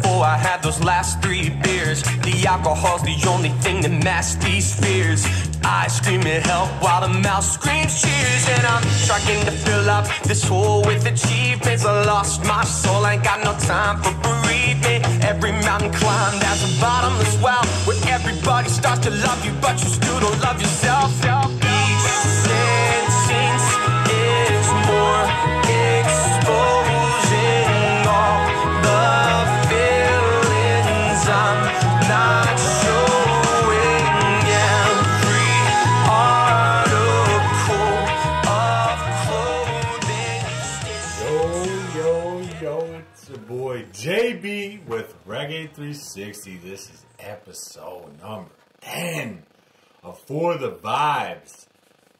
before I had those last 3 beers. The alcohol's the only thing that masks these fears. I scream at help while the mouth screams cheers. And I'm trying to fill up this hole with achievements. I lost my soul, I ain't got no time for bereavement. Every mountain climbed has a bottomless well, where everybody starts to love you, but you still don't love yourself. Each sentence is more exposing all the feelings I'm not showing. Every article of clothing. Yo, it's your boy JB with Reggae 360. This is episode number 10 of For the Vibes,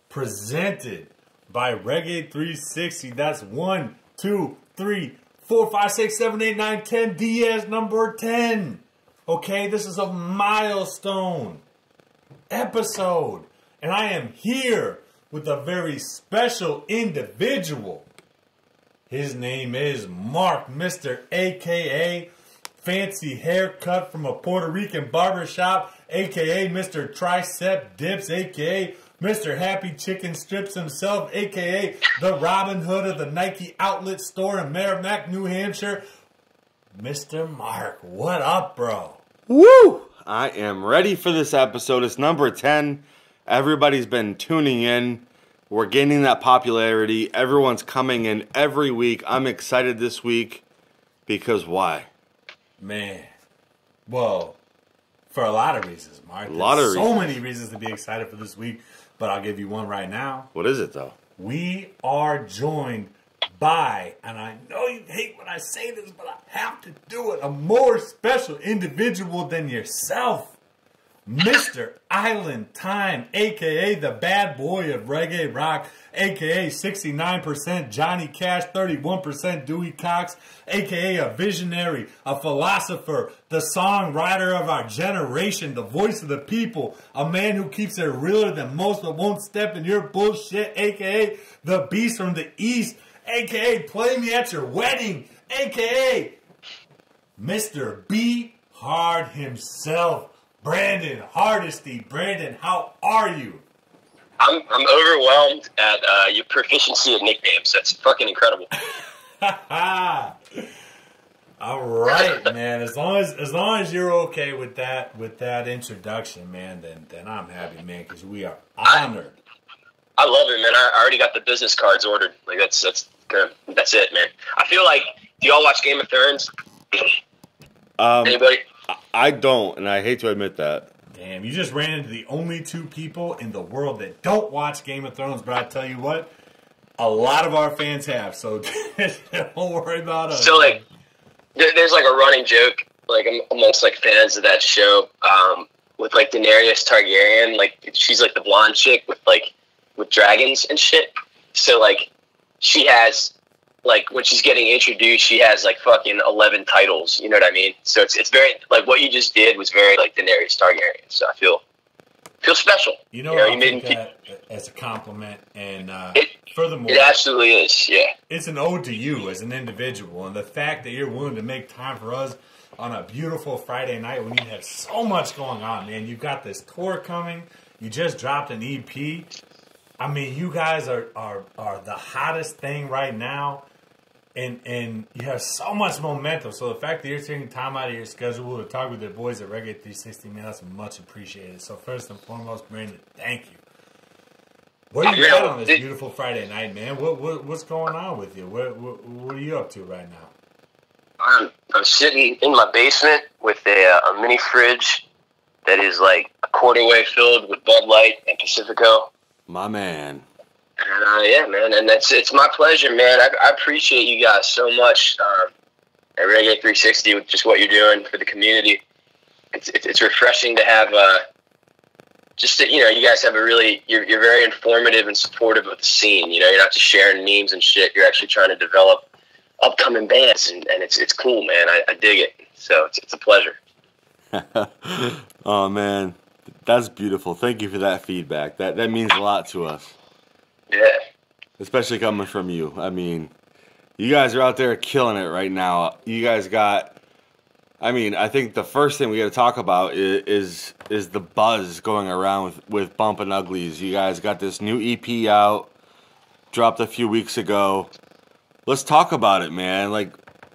presented by Reggae 360. That's 1, 2, 3, 4, 5, 6, 7, 8, 9, 10. Diaz number 10. Okay, this is a milestone episode. And I am here with a very special individual. His name is Mark, Mr. AKA Fancy Haircut from a Puerto Rican barbershop, AKA Mr. Tricep Dips, AKA Mr. Happy Chicken Strips himself, AKA the Robin Hood of the Nike outlet store in Merrimack, New Hampshire. Mr. Mark, what up, bro? Woo! I am ready for this episode. It's number 10. Everybody's been tuning in. We're gaining that popularity. Everyone's coming in every week. I'm excited this week because why? Man, well, for a lot of reasons, Mark. So many reasons to be excited for this week, but I'll give you one right now. What is it, though? We are joined by, and I know you hate when I say this, but I have to do it, a more special individual than yourself. Mr. Island Time, a.k.a. the bad boy of reggae rock, a.k.a. 69% Johnny Cash, 31% Dewey Cox, a.k.a. a visionary, a philosopher, the songwriter of our generation, the voice of the people, a man who keeps it realer than most but won't step in your bullshit, a.k.a. the beast from the east, a.k.a. play me at your wedding, a.k.a. Mr. B. Hard himself. Brandon Hardesty. Brandon, how are you? I'm overwhelmed at your proficiency at nicknames. That's fucking incredible. All right, man. As long as you're okay with that introduction, man, then I'm happy, man, because we are honored. I love it, man. I already got the business cards ordered. Like that's it, man. I feel like, do y'all watch Game of Thrones? Anybody? I don't, and I hate to admit that. Damn, you just ran into the only 2 people in the world that don't watch Game of Thrones, but I tell you what, a lot of our fans have, so don't worry about us. So, like, there's, like, a running joke, like, amongst, like, fans of that show, with, like, Daenerys Targaryen, like, she's, like, the blonde chick with dragons and shit. So, like, she has... Like, when she's getting introduced, she has, like, fucking 11 titles, you know what I mean? So it's very, like, what you just did was very, like, Daenerys Targaryen, so I feel special. You know I take that as a compliment, and furthermore... It absolutely is, yeah. It's an ode to you as an individual, and the fact that you're willing to make time for us on a beautiful Friday night when you have so much going on, man. You've got this tour coming, you just dropped an EP. I mean, you guys are the hottest thing right now. And you have so much momentum. So the fact that you're taking time out of your schedule to talk with the boys at Reggae 360, man, that's much appreciated. So first and foremost, Brandon, thank you. Where are you at on this beautiful Friday night, man? What's going on with you? What are you up to right now? I'm sitting in my basement with a mini fridge that is like a quarter-way filled with Bud Light and Pacifico. My man. And yeah, man, and it's my pleasure, man. I appreciate you guys so much at Reggae 360 with just what you're doing for the community. It's refreshing to have just that, you know, you guys have a really you're very informative and supportive of the scene. You know, you're not just sharing memes and shit. You're actually trying to develop upcoming bands, and it's cool, man. I dig it. So it's a pleasure. Oh man, that's beautiful. Thank you for that feedback. That means a lot to us. Yeah. Especially coming from you. I mean, you guys are out there killing it right now. You guys got, I mean, I think the first thing we got to talk about is the buzz going around with Bumpin Uglies. You guys got this new EP out, dropped a few weeks ago. Let's talk about it, man. Like,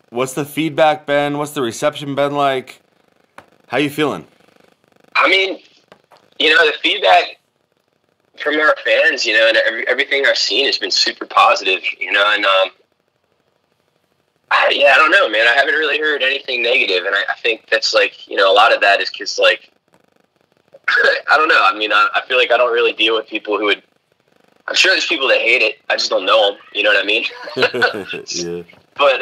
what's the feedback been? What's the reception been like? How you feeling? I mean, the feedback from our fans, and everything I've seen has been super positive, and I don't know, man. I haven't really heard anything negative, and I think that's like, a lot of that is because, like, I don't know. I mean, I feel like I don't really deal with people who would. I'm sure there's people that hate it. I just don't know them. You know what I mean? Yeah. But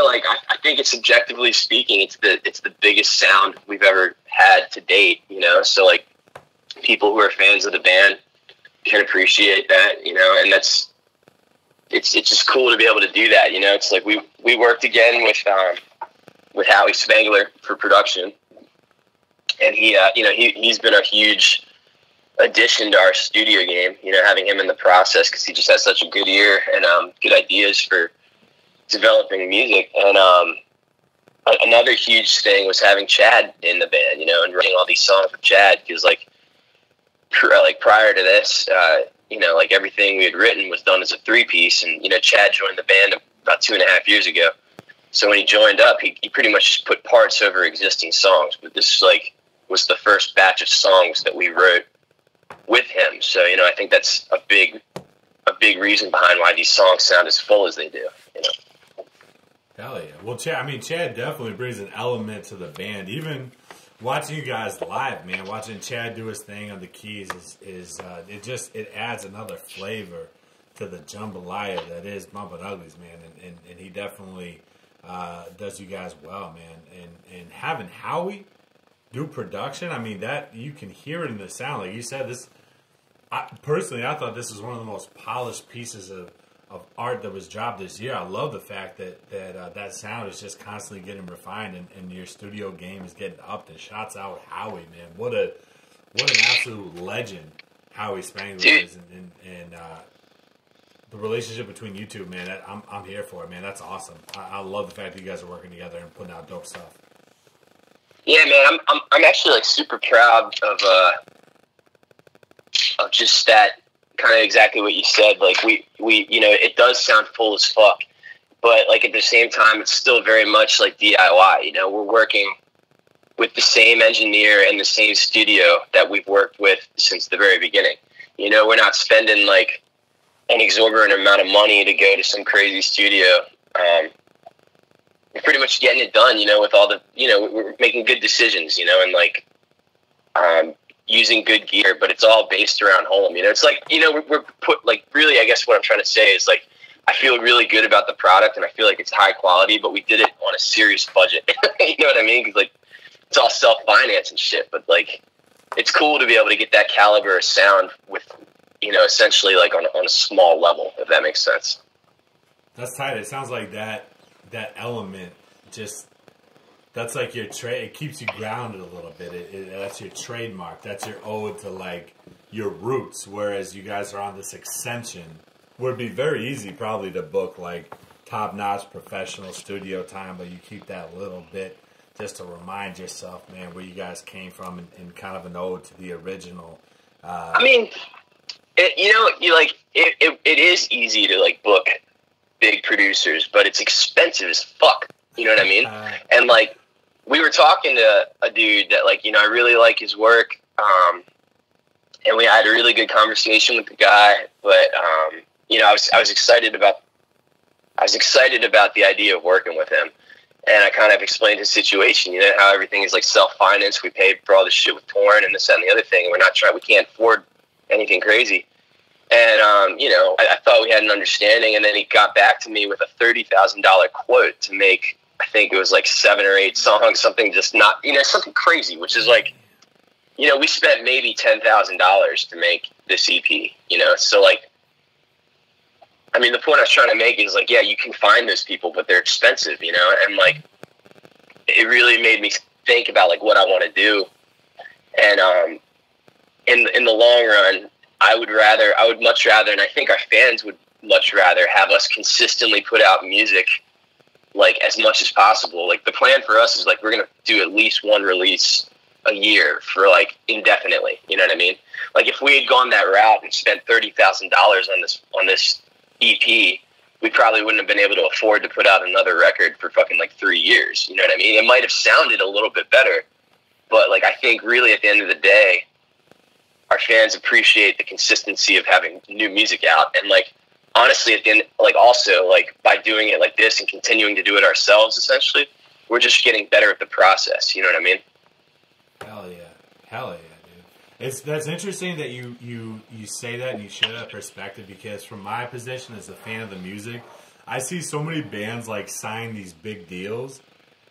like I think it's objectively speaking, it's the biggest sound we've ever had to date. So like people who are fans of the band can appreciate that. And it's just cool to be able to do that. It's like we worked again with Howie Spangler for production, and he's been a huge addition to our studio game, having him in the process, because he just has such a good ear and good ideas for developing music. And another huge thing was having Chad in the band, and writing all these songs with Chad, because like prior to this, like everything we had written was done as a 3-piece, and Chad joined the band about 2.5 years ago. So when he joined up, he pretty much just put parts over existing songs, but this was the first batch of songs that we wrote with him. So I think that's a big reason behind why these songs sound as full as they do. Hell yeah! Well, Chad definitely brings an element to the band. Even watching you guys live, man, watching Chad do his thing on the keys it adds another flavor to the jambalaya that is Bumpin Uglies, man. And he definitely does you guys well, man. And having Howie do production, I mean, that you can hear it in the sound. Like you said, I thought this was one of the most polished pieces of art that was dropped this year. I love the fact that sound is just constantly getting refined, and your studio game is getting upped. And shots out Howie, man. What an absolute legend Howie Spangler is, and the relationship between you two, man. I'm here for it, man. That's awesome. I love the fact that you guys are working together and putting out dope stuff. Yeah, man, I'm actually like super proud of just that, kind of exactly what you said. Like we it does sound full as fuck, but like at the same time, it's still very much like DIY. We're working with the same engineer and the same studio that we've worked with since the very beginning. We're not spending like an exorbitant amount of money to go to some crazy studio. We're pretty much getting it done, with all the, we're making good decisions, and like, using good gear, but it's all based around home. It's like, we're put like, really, I guess what I'm trying to say is like, I feel really good about the product and I feel like it's high quality, but we did it on a serious budget. You know what I mean? Cause like, it's all self-finance and shit, but like, it's cool to be able to get that caliber of sound with, essentially like on a small level, if that makes sense. That's tight. It sounds like that element that's like your trade. It keeps you grounded a little bit. That's your trademark. That's your ode to like your roots. Whereas you guys are on this ascension, would be very easy probably to book like top-notch professional studio time, but you keep that little bit just to remind yourself, man, where you guys came from, and kind of an ode to the original. I mean, it is easy to like book big producers, but it's expensive as fuck. You know what I mean? And like, we were talking to a dude that like, I really like his work. And we had a really good conversation with the guy, but, I was excited about the idea of working with him. And I kind of explained his situation, how everything is like self-financed. We paid for all this shit with porn and this, that, and the other thing. And we can't afford anything crazy. And, I thought we had an understanding, and then he got back to me with a $30,000 quote to make, I think it was like 7 or 8 songs, something just not, something crazy, which is like, we spent maybe $10,000 to make this EP, so like, I mean, the point I was trying to make is like, yeah, you can find those people, but they're expensive, and like, it really made me think about like what I want to do. And, in the long run, I would much rather, and I think our fans would much rather have us consistently put out music like as much as possible. Like the plan for us is like we're gonna do at least one release a year for like indefinitely. You know what I mean? Like if we had gone that route and spent $30,000 on this EP, we probably wouldn't have been able to afford to put out another record for fucking like 3 years. You know what I mean? It might have sounded a little bit better, but like I think really at the end of the day, our fans appreciate the consistency of having new music out. And like honestly, at the end, like also like by doing it like this and continuing to do it ourselves, essentially, we're just getting better at the process. You know what I mean? Hell yeah, dude. That's interesting that you say that and you share that perspective, because from my position as a fan of the music, I see so many bands like sign these big deals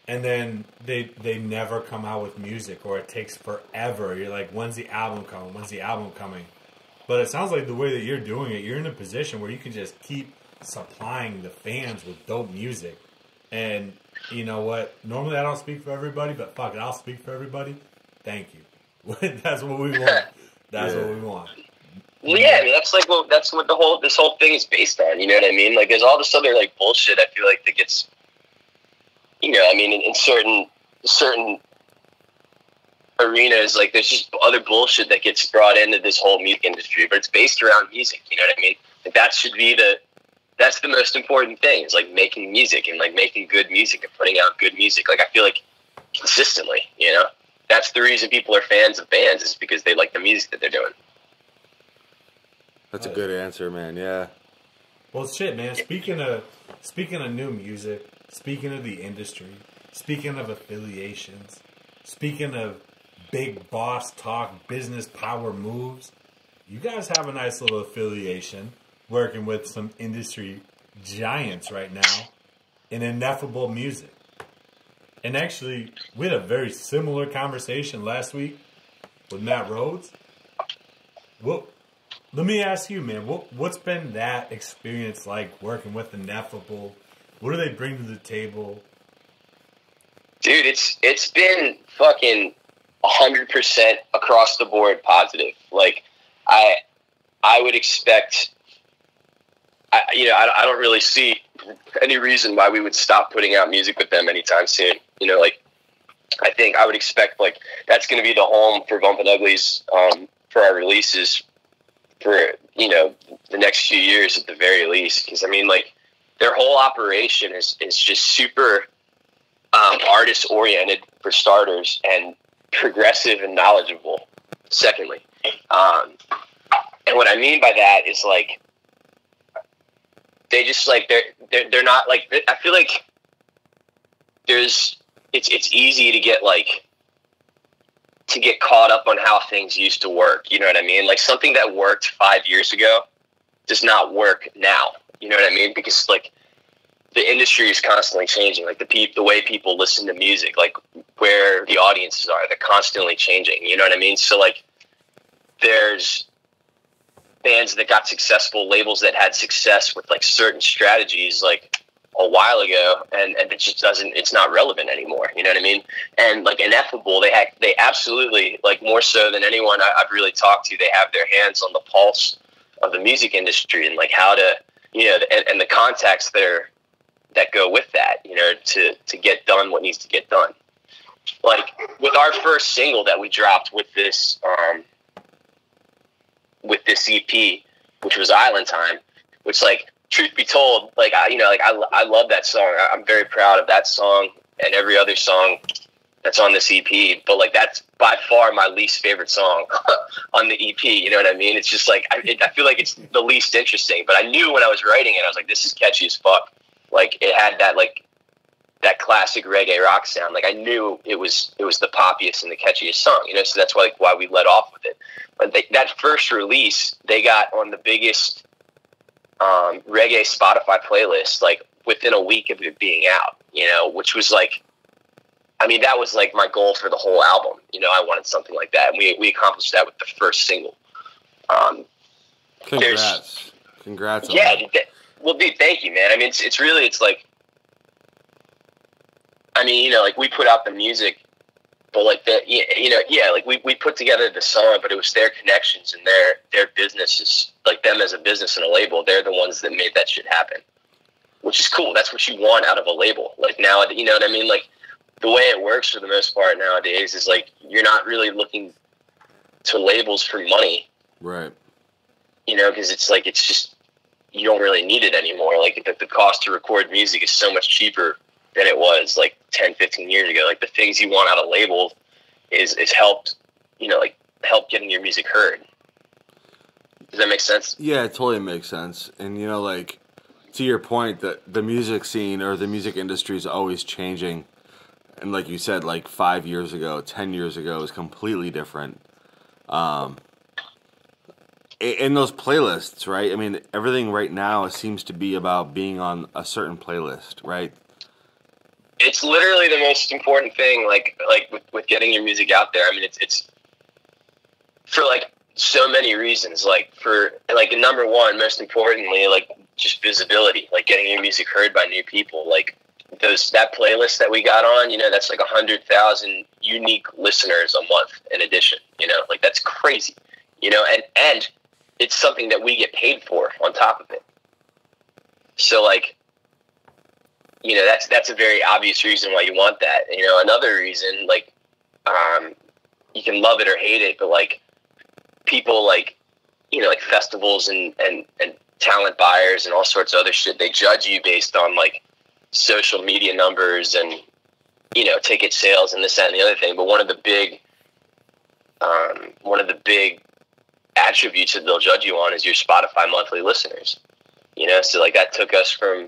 and then they never come out with music, or it takes forever. You're like, when's the album coming? When's the album coming? But it sounds like the way that you're doing it, you're in a position where you can just keep supplying the fans with dope music. And you know what? Normally I don't speak for everybody, but fuck it, I'll speak for everybody. Thank you. That's what we want. That's what we want. Well, yeah, I mean, that's what this whole thing is based on. You know what I mean? Like, there's all this other like bullshit. I feel like that gets, you know, I mean, in certain arenas, like there's just other bullshit that gets brought into this whole music industry, but it's based around music. You know what I mean? Like, that's the most important thing, is like making music and like making good music and putting out good music. Like, I feel like consistently, you know. That's the reason people are fans of bands, is because they like the music that they're doing. That's a good answer, man. Yeah. Well, shit, man. Speaking of new music, speaking of the industry, speaking of affiliations, speaking of big boss talk, business power moves, you guys have a nice little affiliation working with some industry giants right now in Ineffable Music. And actually, we had a very similar conversation last week with Matt Rhodes. Well, let me ask you, man, what's been that experience like working with Ineffable? What do they bring to the table? Dude, it's been fucking 100% across the board positive. Like, I would expect, I don't really see any reason why we would stop putting out music with them anytime soon. You know, like, I think I would expect, like, that's going to be the home for Bumpin Uglies for our releases for, you know, the next few years at the very least. Because, I mean, like, their whole operation is just super artist-oriented, for starters, and progressive and knowledgeable, secondly. And what I mean by that is, like, they just, like, they're not, like, I feel like it's easy to get, like, to get caught up on how things used to work. You know what I mean? Like, something that worked 5 years ago does not work now. You know what I mean? Because, like, the industry is constantly changing. Like, the way people listen to music, like, where the audiences are, they're constantly changing. You know what I mean? So, like, there's bands that got successful, labels that had success with, like, certain strategies, like, a while ago, and it just doesn't, it's not relevant anymore. You know what I mean? And, like, Ineffable, they absolutely, like, more so than anyone I've really talked to, they have their hands on the pulse of the music industry and, like, how to, you know, and the contacts that go with that, you know, to get done what needs to get done. Like, with our first single that we dropped with this EP, which was Island Time, which, like, truth be told, like, I love that song. I'm very proud of that song and every other song that's on this EP, but, like, that's by far my least favorite song on the EP. You know what I mean? It's just, like, I feel like it's the least interesting, but I knew when I was writing it, I was like, this is catchy as fuck. Like, it had that, like, that classic reggae rock sound. Like, I knew it was the poppiest and the catchiest song, you know, so that's why we let off with it. But that first release, they got on the biggest reggae Spotify playlist, like, within a week of it being out, you know, which was, like, I mean, that was, like, my goal for the whole album. You know, I wanted something like that, and we accomplished that with the first single. Congrats on that. Well, dude, thank you, man. I mean, it's really, it's like, I mean, you know, like, we put out the music, but, like, like, we put together the song, but it was their connections and their businesses, like, them as a business and a label. They're the ones that made that shit happen. which is cool. That's what you want out of a label. Like now, you know what I mean? Like the way it works for the most part nowadays is like you're not really looking to labels for money. Right. You know, because it's like, it's just, you don't really need it anymore. Like the cost to record music is so much cheaper than it was like 10, 15 years ago. Like the things you want out of label is helped, you know, like help getting your music heard. Does that make sense? Yeah, it totally makes sense. And, you know, like, to your point, that the music scene or the music industry is always changing. And like you said, like 5 years ago, 10 years ago, it was completely different. In those playlists, right? I mean, everything right now seems to be about being on a certain playlist, right? It's literally the most important thing, like with getting your music out there. I mean, it's for like so many reasons. Like for like number one, most importantly, like just visibility, like getting your music heard by new people. Like that playlist that we got on, you know, that's like 100,000 unique listeners a month in addition. You know, like that's crazy. You know, and it's something that we get paid for on top of it. So like, you know, that's a very obvious reason why you want that. You know, another reason, like, you can love it or hate it, but like people like, you know, like festivals and talent buyers and all sorts of other shit, they judge you based on like social media numbers and, you know, ticket sales and this, that, and the other thing. But one of the big attributes that they'll judge you on is your Spotify monthly listeners. You know, so like that took us from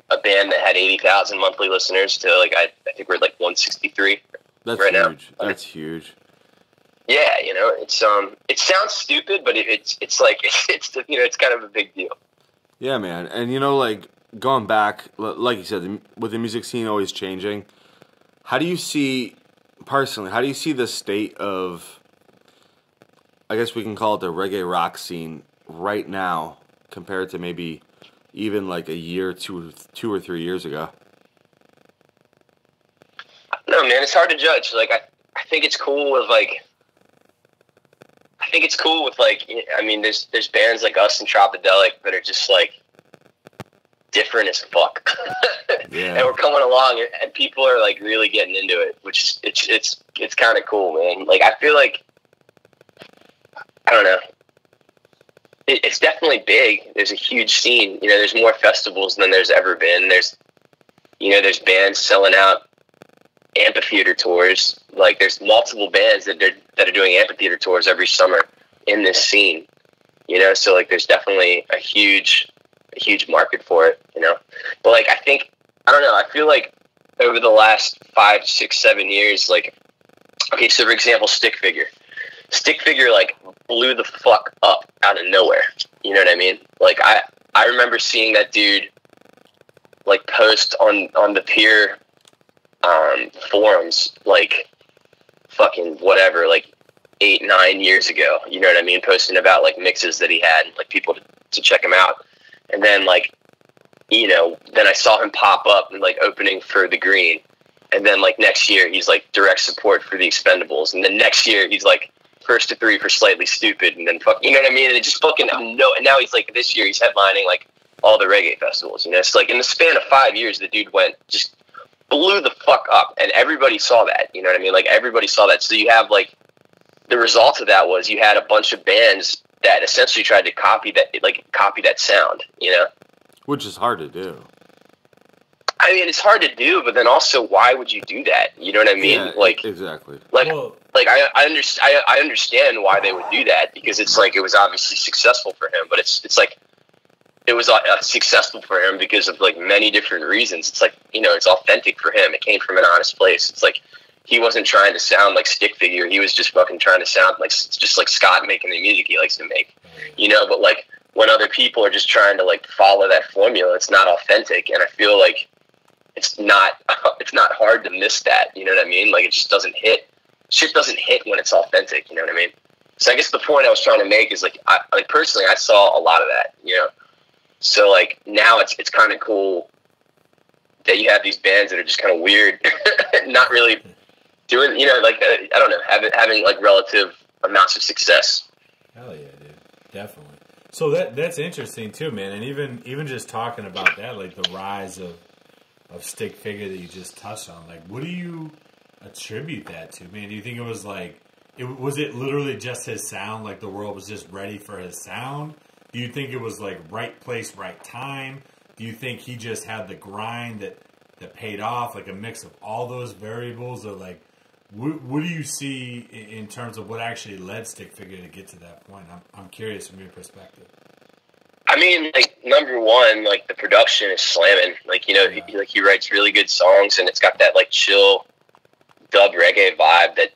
a band that had 80,000 monthly listeners to like I think we're like 163. That's right huge. now. That's huge. Yeah, you know, it's it sounds stupid, but it's like it's you know, it's kind of a big deal. Yeah, man. And you know, like going back, like you said, with the music scene always changing, how do you see the state of, I guess we can call it the reggae rock scene right now compared to maybe even like a year, two or 3 years ago? No, man, it's hard to judge. Like I think it's cool with like, I mean, there's bands like us and Tropodelic that are just like different as fuck. Yeah. And we're coming along and people are like really getting into it, which is, it's kind of cool, man. Like, I feel like, I don't know. It's definitely big. There's a huge scene. You know, there's more festivals than there's ever been. There's bands selling out amphitheater tours. Like, there's multiple bands that are doing amphitheater tours every summer in this scene. You know, so like, there's definitely a huge market for it. You know, but like, I don't know. I feel like over the last 5, 6, 7 years, like, okay, so for example, Stick Figure like blew the fuck up out of nowhere. You know what I mean? Like I remember seeing that dude like post on the peer forums like fucking whatever, like 8, 9 years ago. You know what I mean? Posting about like mixes that he had, like people to check him out. And then like, you know, then I saw him pop up and like opening for The Green. And then like next year he's like direct support for the Expendables. And then next year he's like first to 3 for Slightly Stupid, and then you know what I mean? And it just fucking no. And now he's like, this year he's headlining like all the reggae festivals. You know, it's like in the span of 5 years, the dude just blew the fuck up, and everybody saw that. You know what I mean? Like everybody saw that. So you have like the result of that was you had a bunch of bands that essentially tried to copy that sound. You know, which is hard to do. I mean, it's hard to do, but then also, why would you do that? You know what I mean? Yeah, like exactly. Like, I understand why they would do that, because it's like it was obviously successful for him, but it's like it was successful for him because of like many different reasons. It's like, you know, it's authentic for him. It came from an honest place. It's like he wasn't trying to sound like Stick Figure. He was just fucking trying to sound like just like Scott making the music he likes to make. You know, but like when other people are just trying to like follow that formula, it's not authentic, and I feel like it's not hard to miss that. You know what I mean? Like, it just doesn't hit. Shit doesn't hit when it's authentic. You know what I mean? So I guess the point I was trying to make is like, personally, I saw a lot of that. You know, so like now it's kind of cool that you have these bands that are just kind of weird, not really doing, you know, like I don't know, having like relative amounts of success. Hell yeah, dude, definitely. So that's interesting too, man. And even just talking about that, like the rise of stick figure that you just touched on, like what do you attribute that to, man? Do you think it was like was it literally just his sound, like the world was just ready for his sound? Do you think it was like right place, right time? Do you think he just had the grind that paid off, like a mix of all those variables? Or like what do you see in terms of what actually led Stick Figure to get to that point? I'm curious from your perspective. I mean, like, number one, like, the production is slamming. Like, you know, he writes really good songs, and it's got that, like, chill dub reggae vibe that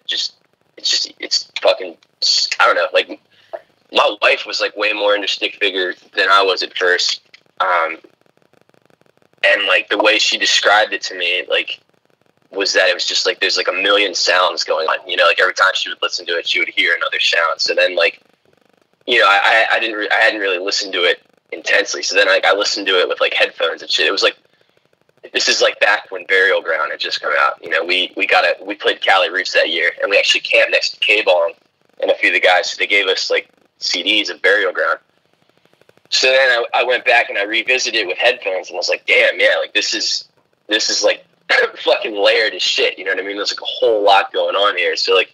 it's fucking, I don't know, like, my wife was, like, way more into Stick Figure than I was at first. And, like, the way she described it to me, like, was that it was just, like, there's, like, a million sounds going on. You know, like, every time she would listen to it, she would hear another sound. So then, like, you know, I hadn't really listened to it intensely. So then, like, I listened to it with, like, headphones and shit. It was, like, this is, like, back when Burial Ground had just come out. You know, we played Cali Roots that year, and we actually camped next to K-Bong and a few of the guys. So they gave us, like, CDs of Burial Ground. So then I went back and I revisited it with headphones, and I was like, damn, yeah, like, this is like, fucking layered as shit. You know what I mean? There's, like, a whole lot going on here. So, like,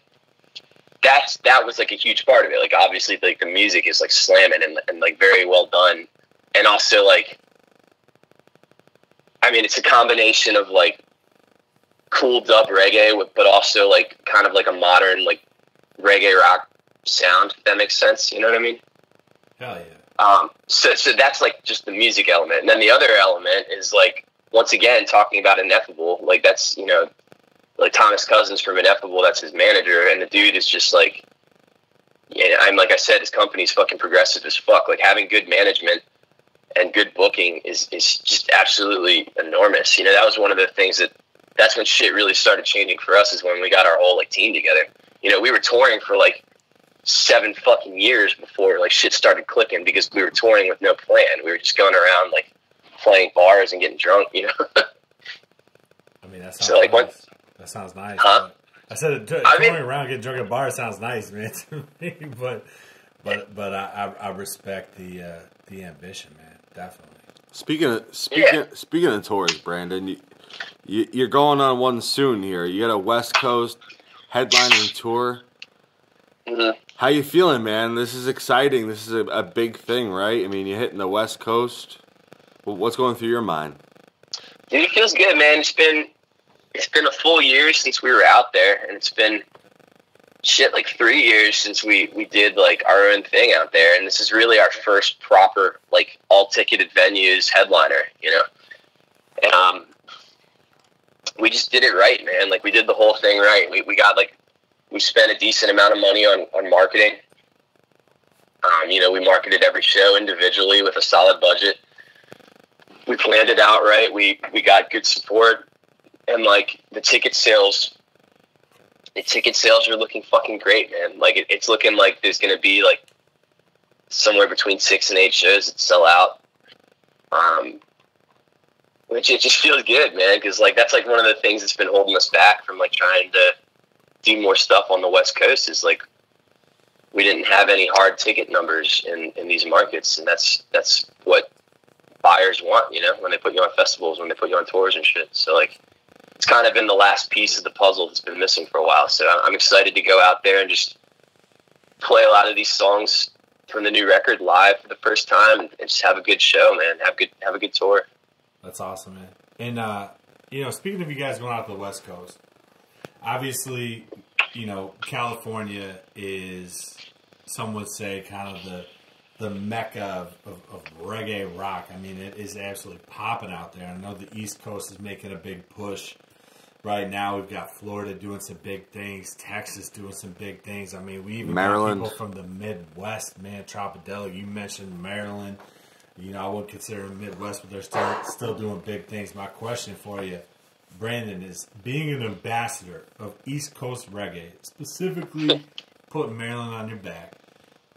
that was, like, a huge part of it. Like, obviously, like, the music is, like, slamming and like, very well done. And also, like, I mean, it's a combination of, like, cool dub reggae, but also, like, kind of like a modern, like, reggae rock sound, if that makes sense. You know what I mean? Hell yeah. So that's, like, just the music element. And then the other element is, like, once again, talking about Ineffable, like, that's, you know, like, Thomas Cousins from Ineffable, that's his manager, and the dude is just, like, yeah, like I said, his company's fucking progressive as fuck. Like, having good management and good booking is just absolutely enormous. You know, that was one of the things that's when shit really started changing for us, is when we got our whole, like, team together. You know, we were touring for, like, 7 fucking years before, like, shit started clicking, because we were touring with no plan. We were just going around, like, playing bars and getting drunk, you know? I mean, that sounds so, like, nice. That sounds nice. Huh? I said touring around getting drunk at bars sounds nice, man, to me. But I respect the ambition, man. Definitely. Speaking of tours, Brandon, you're going on one soon here. You got a West Coast headlining tour. Mm-hmm. How you feeling, man? This is exciting. This is a big thing, right? I mean, you're hitting the West Coast. Well, what's going through your mind? Dude, it feels good, man. It's been a full year since we were out there, and it's been like 3 years since we did, like, our own thing out there, and this is really our first proper, like, all ticketed venues headliner, you know. And we just did it right, man. Like, we did the whole thing right. We spent a decent amount of money on marketing. You know, we marketed every show individually with a solid budget. We planned it out right. We got good support. And, like, the ticket sales are looking fucking great, man. Like, it's looking like there's going to be, like, somewhere between 6 and 8 shows that sell out. Which it just feels good, man, because, like, that's, like, one of the things that's been holding us back from, like, trying to do more stuff on the West Coast is, like, we didn't have any hard ticket numbers in these markets, and that's what buyers want, you know, when they put you on festivals, when they put you on tours and shit. So, like, it's kind of been the last piece of the puzzle that's been missing for a while. So I'm excited to go out there and just play a lot of these songs from the new record live for the first time and just have a good show, man. Have a good tour. That's awesome, man. And, you know, speaking of you guys going out to the West Coast, obviously, you know, California is, some would say, kind of the mecca of reggae rock. I mean, it is absolutely popping out there. I know the East Coast is making a big push right now. We've got Florida doing some big things, Texas doing some big things. I mean, we even got people from the Midwest, man. Tropidelic, you mentioned Maryland. You know, I wouldn't consider them Midwest, but they're still doing big things. My question for you, Brandon, is being an ambassador of East Coast reggae, specifically putting Maryland on your back,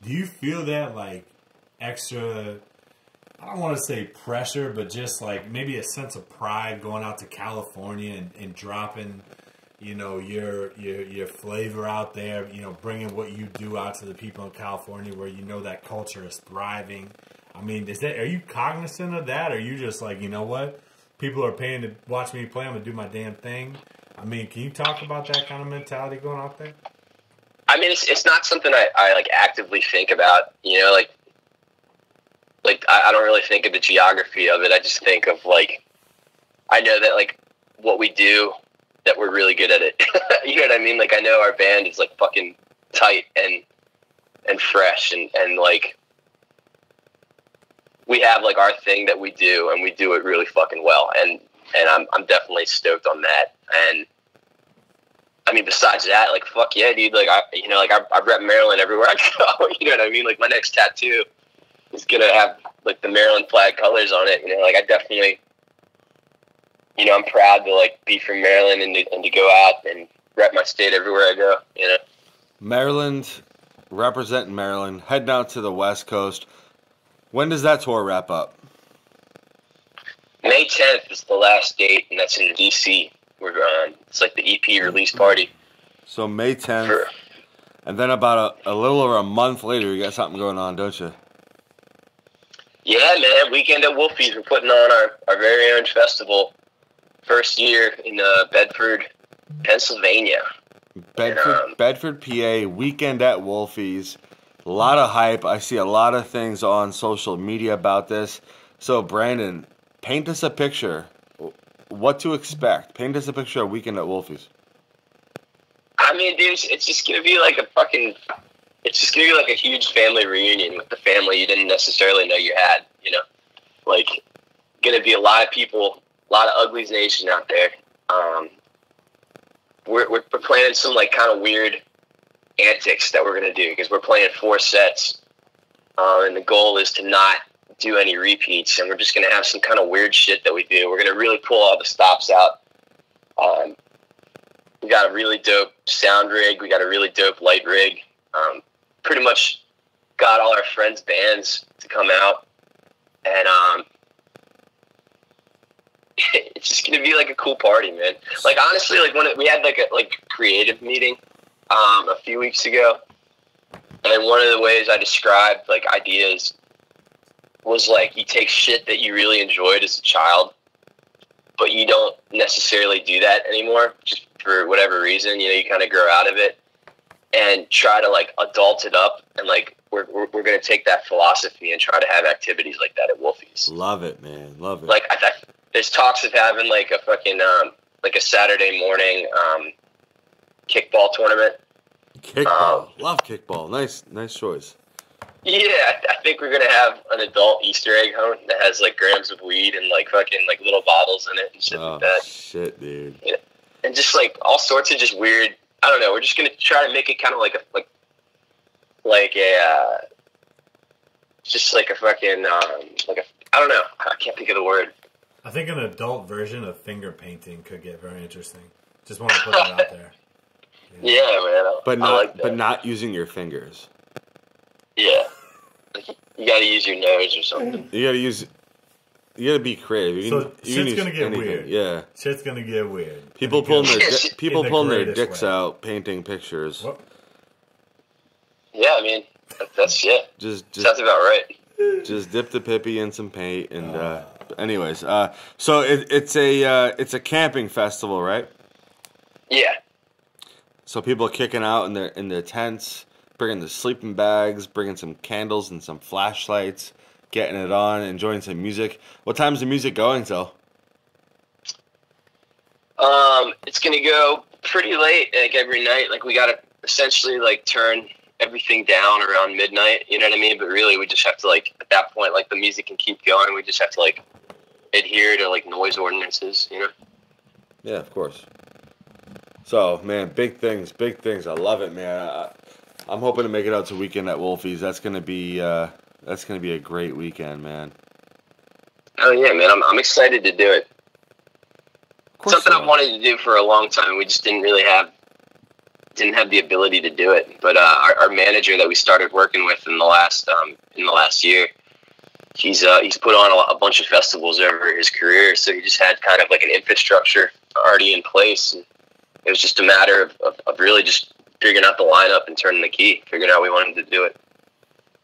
do you feel that, like, extra, I don't want to say pressure, but just, like, maybe a sense of pride going out to California and dropping, you know, your flavor out there, you know, bringing what you do out to the people in California where you know that culture is thriving. I mean, are you cognizant of that? Or are you just like, you know what? People are paying to watch me play. I'm going to do my damn thing. I mean, can you talk about that kind of mentality going out there? I mean, it's not something I like actively think about, you know, like I don't really think of the geography of it. I just think of like, I know that like what we do, that we're really good at it. You know what I mean? Like I know our band is like fucking tight and fresh and like we have like our thing that we do and we do it really fucking well. And I'm definitely stoked on that. And I mean, besides that, like, fuck yeah, dude. Like, I rep Maryland everywhere I go. You know what I mean? Like, my next tattoo is gonna have like the Maryland flag colors on it. You know, like, I definitely, you know, I'm proud to like be from Maryland and to go out and rep my state everywhere I go. You know, Maryland, representing Maryland, heading out to the West Coast. When does that tour wrap up? May 10th is the last date, and that's in DC. It's like the EP release party. So May 10th, and then about a little over a month later, you got something going on, don't you? Yeah, man. Weekend at Wolfies. We're putting on our very own festival. First year in Bedford, Pennsylvania. Bedford, PA, Weekend at Wolfies. A lot of hype. I see a lot of things on social media about this. So, Brandon, paint us a picture. What to expect? Paint us a picture of Weekend at Wolfies. I mean, dude, it's just gonna be like it's just gonna be like a huge family reunion with the family you didn't necessarily know you had. You know, like gonna be a lot of people, a lot of Uglies Nation out there. We're planning some like kind of weird antics that we're gonna do because we're playing 4 sets, and the goal is to not do any repeats, and we're just going to have some kind of weird shit that we do. We're going to really pull all the stops out. We got a really dope sound rig. We got a really dope light rig. Pretty much got all our friends' bands to come out, and it's just going to be like a cool party, man. Like honestly, like when we had like a creative meeting a few weeks ago, and one of the ways I described like ideas was like you take shit that you really enjoyed as a child, but you don't necessarily do that anymore just for whatever reason. You know, you kind of grow out of it and try to like adult it up. And like we're going to take that philosophy and try to have activities like that at Wolfies. Love it, man. Love it. Like there's talks of having like a fucking like a Saturday morning kickball tournament. Kickball. Love kickball. Nice choice. Yeah, I think we're gonna have an adult Easter egg hunt that has like grams of weed and like fucking like little bottles in it and shit like that. Shit, dude. Yeah. And just like all sorts of just weird. I don't know. We're just gonna try to make it kind of like just like a fucking like a I don't know. I can't think of the word. I think an adult version of finger painting could get very interesting. Just want to put that out there. Yeah, man. But not using your fingers. Yeah. You gotta use your nose or something. You gotta be creative. Shit's gonna get anything. weird. Yeah. Shit's gonna get weird. People pulling their dicks out, painting pictures. What? Yeah, I mean, that's it. Just sounds about right. Just dip the pippy in some paint and anyways, so it's a camping festival, right? Yeah. So people are kicking out in their tents, bringing the sleeping bags, bringing some candles and some flashlights, getting it on, enjoying some music. What time's the music going till? It's gonna go pretty late, like every night. Like we gotta essentially like turn everything down around midnight. You know what I mean? But really, we just have to like at that point, like the music can keep going. We just have to like adhere to like noise ordinances. You know? Yeah, of course. So, man, big things. I love it, man. I'm hoping to make it out to Weekend at Wolfies. That's gonna be a great weekend, man. Oh yeah, man. I'm excited to do it. Something I've wanted to do for a long time. We just didn't have the ability to do it. But our manager that we started working with in the last year, he's put on a bunch of festivals over his career. So he just had kind of like an infrastructure already in place. And it was just a matter of really just figuring out the lineup and turning the key, figuring out we wanted to do it.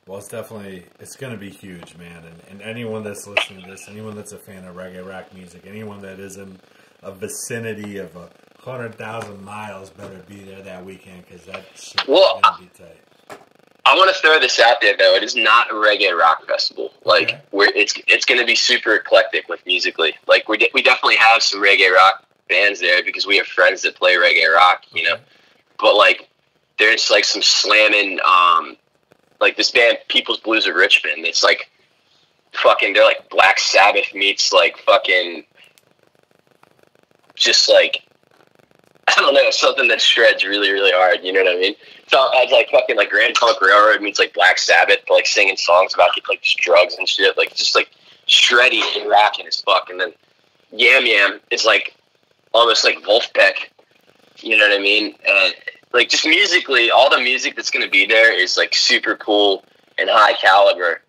Well, it's going to be huge, man. And anyone that's listening to this, anyone that's a fan of reggae rock music, anyone that is in a vicinity of 100,000 miles better be there that weekend, because that shit is going to be tight. I want to throw this out there, though. It is not a reggae rock festival. Like, it's going to be super eclectic with musically. Like, we definitely have some reggae rock bands there because we have friends that play reggae rock, you know. But, like, there's, like, some slamming, like, this band, People's Blues of Richmond. It's, like, fucking, they're, like, Black Sabbath meets, like, fucking, just, like, I don't know, something that shreds really, really hard, you know what I mean? So it's like fucking like Grand Funk Railroad meets like Black Sabbath, like singing songs about like just drugs and shit, like just like shreddy and rocking as fuck. And then Yam Yam is like almost like Wolfpack, you know what I mean? And like just musically, all the music that's gonna be there is like super cool and high caliber,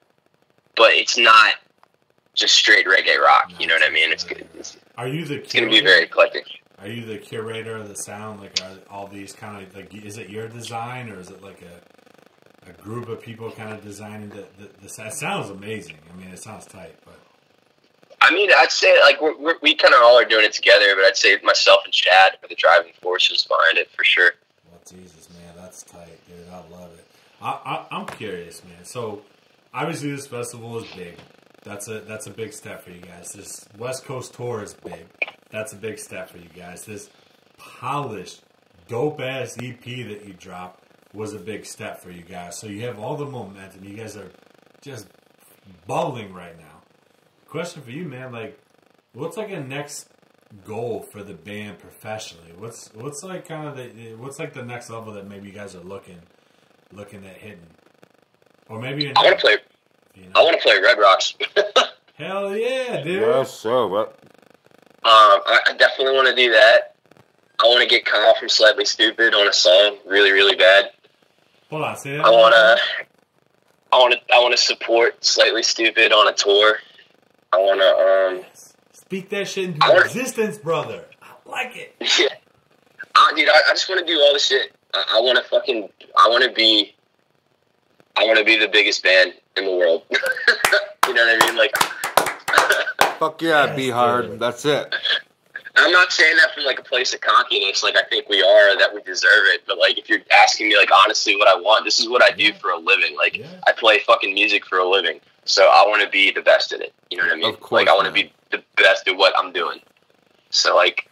but it's not just straight reggae rock, you know what I mean? It's gonna be very eclectic. Are you the curator of the sound? Like, are all these kind of, like, is it your design, or is it like a group of people kind of designing the sound? It sounds amazing. I mean, it sounds tight, but. I mean, I'd say, like, we kind of all are doing it together, but I'd say myself and Chad are the driving forces behind it, for sure. Well, Jesus, man, that's tight, dude. I love it. I'm curious, man. So, obviously, this festival is big. That's a big step for you guys. This West Coast tour is big. That's a big step for you guys. This polished, dope-ass EP that you dropped was a big step for you guys. So you have all the momentum. You guys are just bubbling right now. Question for you, man. Like, what's like a next goal for the band professionally? What's like kind of what's like the next level that maybe you guys are looking at hitting? Or maybe I want to play. You know? I want to play Red Rocks. Hell yeah, dude. Yes, sir. What? I definitely want to do that. I want to get Kyle from Slightly Stupid on a song, really, really bad. Hold on, say that. I want to support Slightly Stupid on a tour. I want to speak that shit into existence, brother. I like it. Yeah, dude, I just want to do all the shit. I want to be the biggest band in the world. You know what I mean? Like. Fuck yeah, be hard. That's it. I'm not saying that from like a place of cockiness, like I think we are, that we deserve it. But like, if you're asking me like honestly what I want, this is what I do for a living. Like I play fucking music for a living, so I want to be the best at it. You know what I mean? Of course, like I want to be the best at what I'm doing. So like,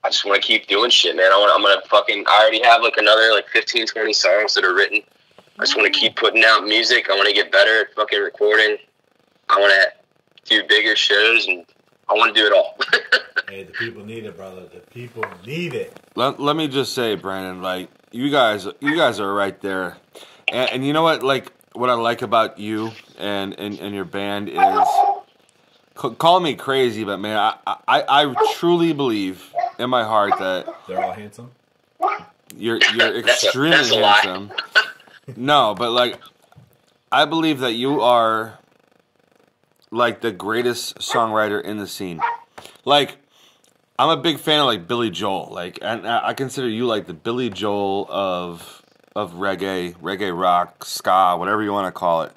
I just want to keep doing shit, man. I already have like another like 15, 20 songs that are written. I just want to keep putting out music. I want to get better at fucking recording. I want to do bigger shows, and I want to do it all. Hey, the people need it, brother. The people need it. Let me just say, Brandon, like you guys are right there, and you know what? Like what I like about you and your band is, call me crazy, but man, I truly believe in my heart that they're all handsome. You're extremely handsome. No, but like I believe that you are like the greatest songwriter in the scene. Like, I'm a big fan of like Billy Joel. Like, and I consider you like the Billy Joel of reggae rock, ska, whatever you want to call it.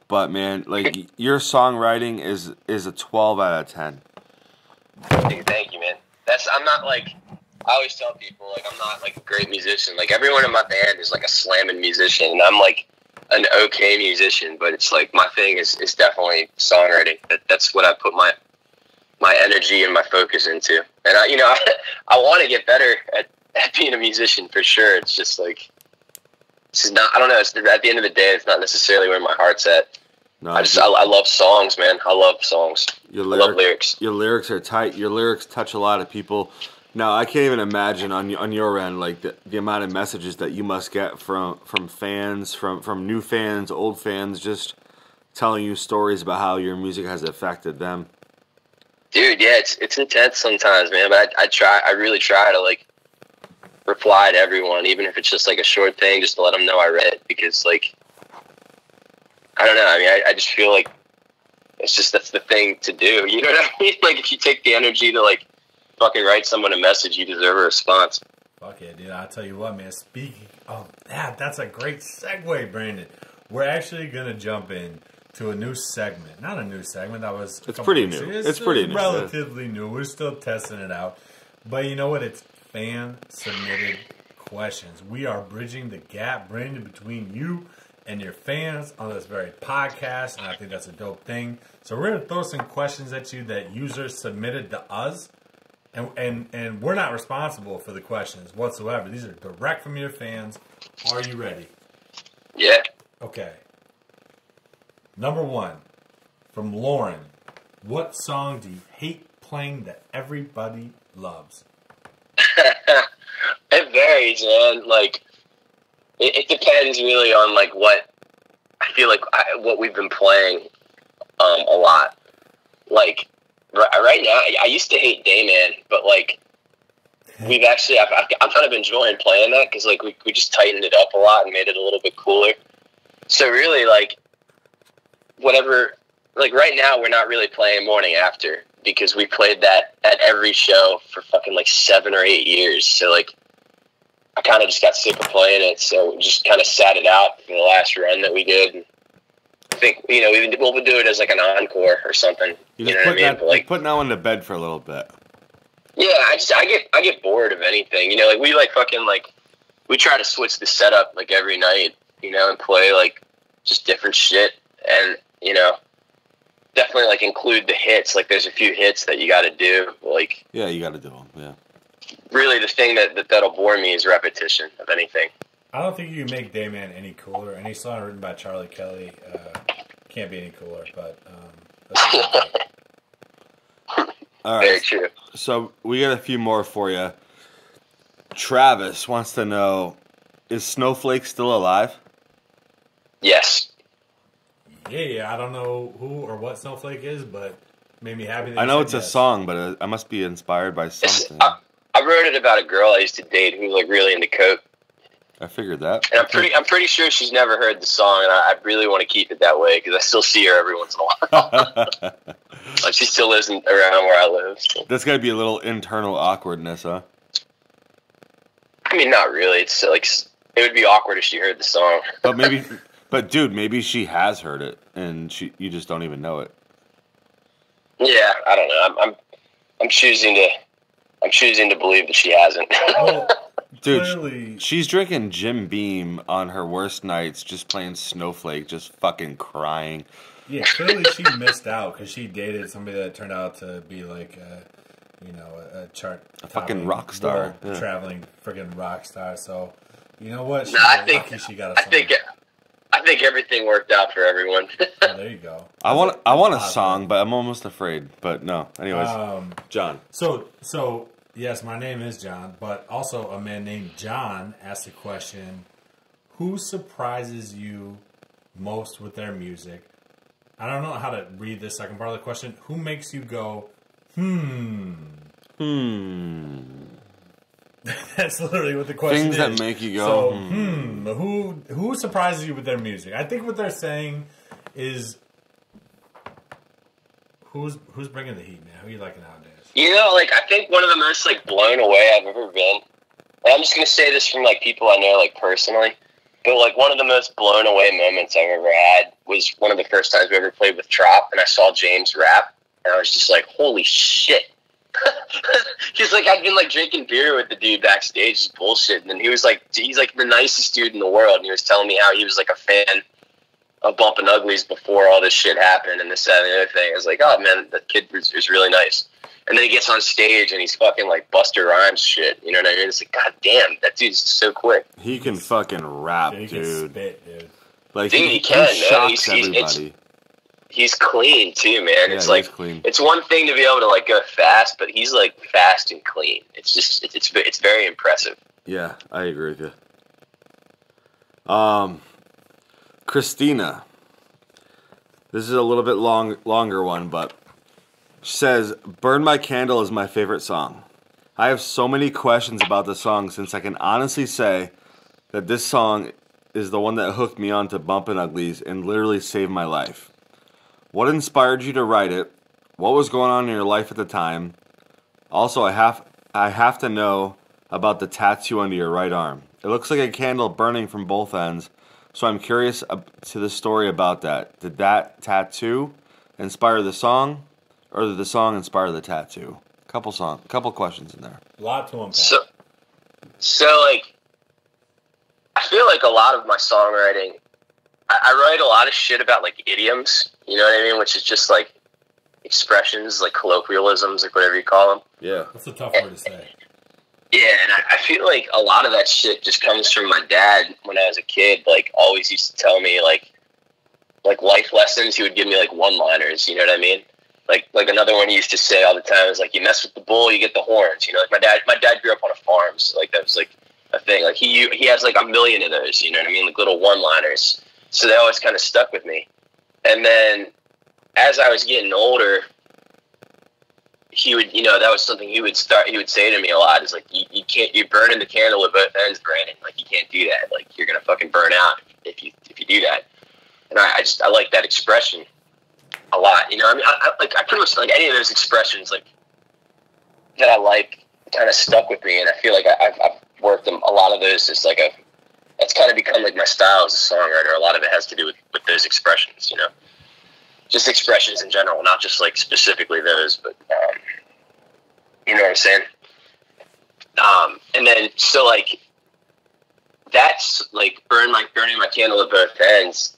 But man, like your songwriting is a 12 out of 10. Thank you, man. I'm not like, I always tell people, like, I'm not like a great musician. Like, everyone in my band is like a slamming musician, and I'm like an okay musician, but it's like my thing is definitely songwriting. That's what I put my energy and my focus into. And I want to get better at being a musician for sure. It's just like, this is not, I don't know, it's, at the end of the day, it's not necessarily where my heart's at. No, I love songs, man. I love songs. I love lyrics. Your lyrics are tight. Your lyrics touch a lot of people. Now, I can't even imagine on your end, like the amount of messages that you must get from fans, from new fans, old fans, just telling you stories about how your music has affected them. Dude, yeah, it's intense sometimes, man. But I really try to like reply to everyone, even if it's just like a short thing, just to let them know I read it, because like, I don't know. I mean, I just feel like it's just, that's the thing to do. You know what I mean? Like, if you take the energy to like fucking write someone a message, you deserve a response. Fuck yeah, dude. I'll tell you what, man. Speaking of that, that's a great segue, Brandon. We're actually going to jump in to a new segment. Not a new segment. That was It's pretty new. It's pretty new. Relatively new. We're still testing it out. But you know what? It's fan-submitted questions. We are bridging the gap, Brandon, between you and your fans on this very podcast, and I think that's a dope thing. So we're going to throw some questions at you that users submitted to us. And we're not responsible for the questions whatsoever. These are direct from your fans. Are you ready? Yeah. Okay. Number 1, from Lauren. What song do you hate playing that everybody loves? It varies, man. Like, it depends really on, like, what I feel like what we've been playing a lot. Like, right now, I used to hate Dayman, but, like, we've actually, I'm kind of enjoying playing that because, like, we just tightened it up a lot and made it a little bit cooler. So, really, like, whatever, like, right now, we're not really playing Morning After because we played that at every show for fucking, like, 7 or 8 years. So, like, I kind of just got sick of playing it, so we just kind of sat it out for the last run that we did. I think, you know, we'll do it as like an encore or something. You know what I mean? But, like, putting that one to bed for a little bit. Yeah, I get bored of anything. You know, like we we try to switch the setup like every night, you know, and play like just different shit, and you know, definitely like include the hits. Like there's a few hits that you got to do. Like yeah, you got to do them. Yeah. Really, the thing that'll bore me is repetition of anything. I don't think you can make Dayman any cooler. Any song written by Charlie Kelly can't be any cooler. But all right. Very true. So we got a few more for you. Travis wants to know: is Snowflake still alive? Yes. Yeah. I don't know who or what Snowflake is, but made me happy. That I know it's yes. a song, but I must be inspired by something. I wrote it about a girl I used to date who was like really into coke. I figured that. And I'm pretty sure she's never heard the song, and I really want to keep it that way because I still see her every once in a while. Like she still lives around where I live. So. There's got to be a little internal awkwardness, huh? I mean, not really. It's like it would be awkward if she heard the song. But dude, maybe she has heard it, and you just don't even know it. Yeah, I don't know. I'm choosing to believe that she hasn't. Well, dude, clearly, she's drinking Jim Beam on her worst nights, just playing Snowflake, just fucking crying. Yeah, clearly she missed out because she dated somebody that turned out to be like, a fucking rock star, traveling friggin' rock star. So, you know what? I think everything worked out for everyone. Oh, there you go. I want a song, but I'm almost afraid. But no. Anyways, John. So yes, my name is John, but also a man named John asked the question: who surprises you most with their music? I don't know how to read the second part of the question. Who makes you go, That's literally what the question is. Things that make you go, so, Who surprises you with their music? I think what they're saying is, who's bringing the heat, man? Who are you liking nowadays? You know, like, I think one of the most, like, blown away I've ever been, and I'm just going to say this from, like, people I know, like, personally, but, like, one of the most blown away moments I've ever had was one of the first times we ever played with Trop, and I saw James rap, and I was just like, holy shit. Because, like, I'd been, like, drinking beer with the dude backstage, just bullshitting, and he's, like, the nicest dude in the world, and he was telling me how he was, like, a fan of Bumpin Uglies before all this shit happened, and this, that, and the other thing. I was like, oh, man, that kid is really nice. And then he gets on stage, and he's fucking, like, Buster Rhymes shit, you know what I mean? It's like, god damn, that dude's so quick. He can fucking rap, He dude. can spit, dude. Like, dude, he can, he shocks everybody. He's clean too, man. Yeah, it's like clean. It's one thing to be able to like go fast, but he's like fast and clean. It's just it's very impressive. Yeah, I agree with you. Christina, this is a little bit longer one, but she says, "Burn My Candle" is my favorite song. I have so many questions about the song since I can honestly say that this song is the one that hooked me on to Bumpin Uglies and literally saved my life. What inspired you to write it? What was going on in your life at the time? Also, I have to know about the tattoo under your right arm. It looks like a candle burning from both ends, so I'm curious to the story about that. Did that tattoo inspire the song, or did the song inspire the tattoo? Couple questions in there. A lot to unpack. So like, I feel like a lot of my songwriting, I write a lot of shit about like idioms, you know what I mean? Which is just like expressions, like colloquialisms, like whatever you call them. Yeah. That's a tough word to say. Yeah, and I feel like a lot of that shit just comes from my dad when I was a kid. Like, always used to tell me like life lessons. He would give me like one-liners. You know what I mean? Like another one he used to say all the time is like, "You mess with the bull, you get the horns." You know, like my dad grew up on a farm, so like that was like a thing. Like he has like a million of those. You know what I mean? Like little one-liners. So they always kind of stuck with me. And then as I was getting older, he would, you know, that was something he would say to me a lot, is like, you can't, you're burning the candle at both ends, Brandon. Like, you can't do that. Like, you're going to fucking burn out if you do that. And I like that expression a lot. You know, I mean, I pretty much like any of those expressions, like, that I like, kind of stuck with me. And I feel like I've worked them, a lot of those, just like that's kind of become like my style as a songwriter. A lot of it has to do with those expressions, you know, just expressions in general, not just like specifically those, but, you know what I'm saying? And then, so like, that's like burning my candle at both ends,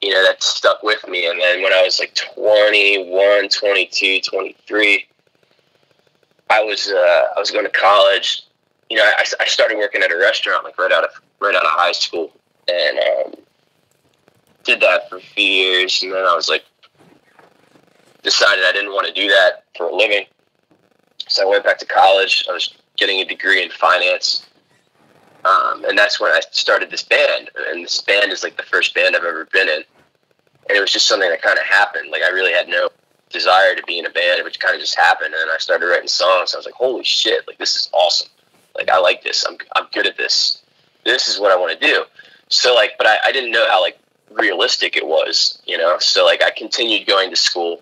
you know, that stuck with me. And then when I was like 21, 22, 23, I was going to college. You know, I started working at a restaurant like right out of high school, and did that for a few years, and then I was like, decided I didn't want to do that for a living, so I went back to college. I was getting a degree in finance, and that's when I started this band. And this band is like the first band I've ever been in, and it was just something that kind of happened. Like, I really had no desire to be in a band, which kind of just happened. And I started writing songs. I was like, holy shit, like, this is awesome. Like, I like this. I'm good at this. This is what I want to do. So like, but I didn't know how like realistic it was, you know? So like, I continued going to school.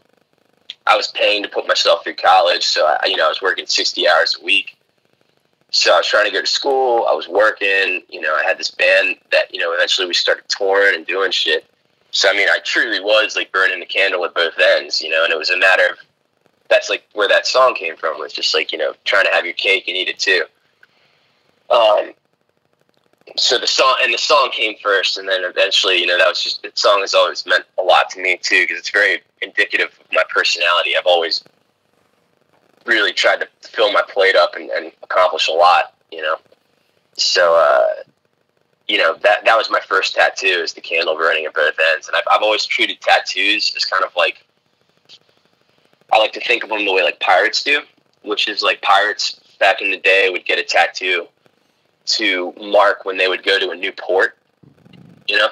I was paying to put myself through college. So I was working 60 hours a week. So I was trying to go to school. I was working, you know, I had this band that, you know, eventually we started touring and doing shit. So, I mean, I truly was like burning the candle at both ends, you know, and it was a matter of, that's like where that song came from, was just like, you know, trying to have your cake and eat it too. So the song came first, and then eventually, you know, the song has always meant a lot to me too, because it's very indicative of my personality. I've always really tried to fill my plate up and accomplish a lot, you know. So, you know, that was my first tattoo, is the candle burning at both ends. And I've always treated tattoos as kind of like, I like to think of them the way like pirates do, which is like pirates back in the day would get a tattoo to mark when they would go to a new port, you know?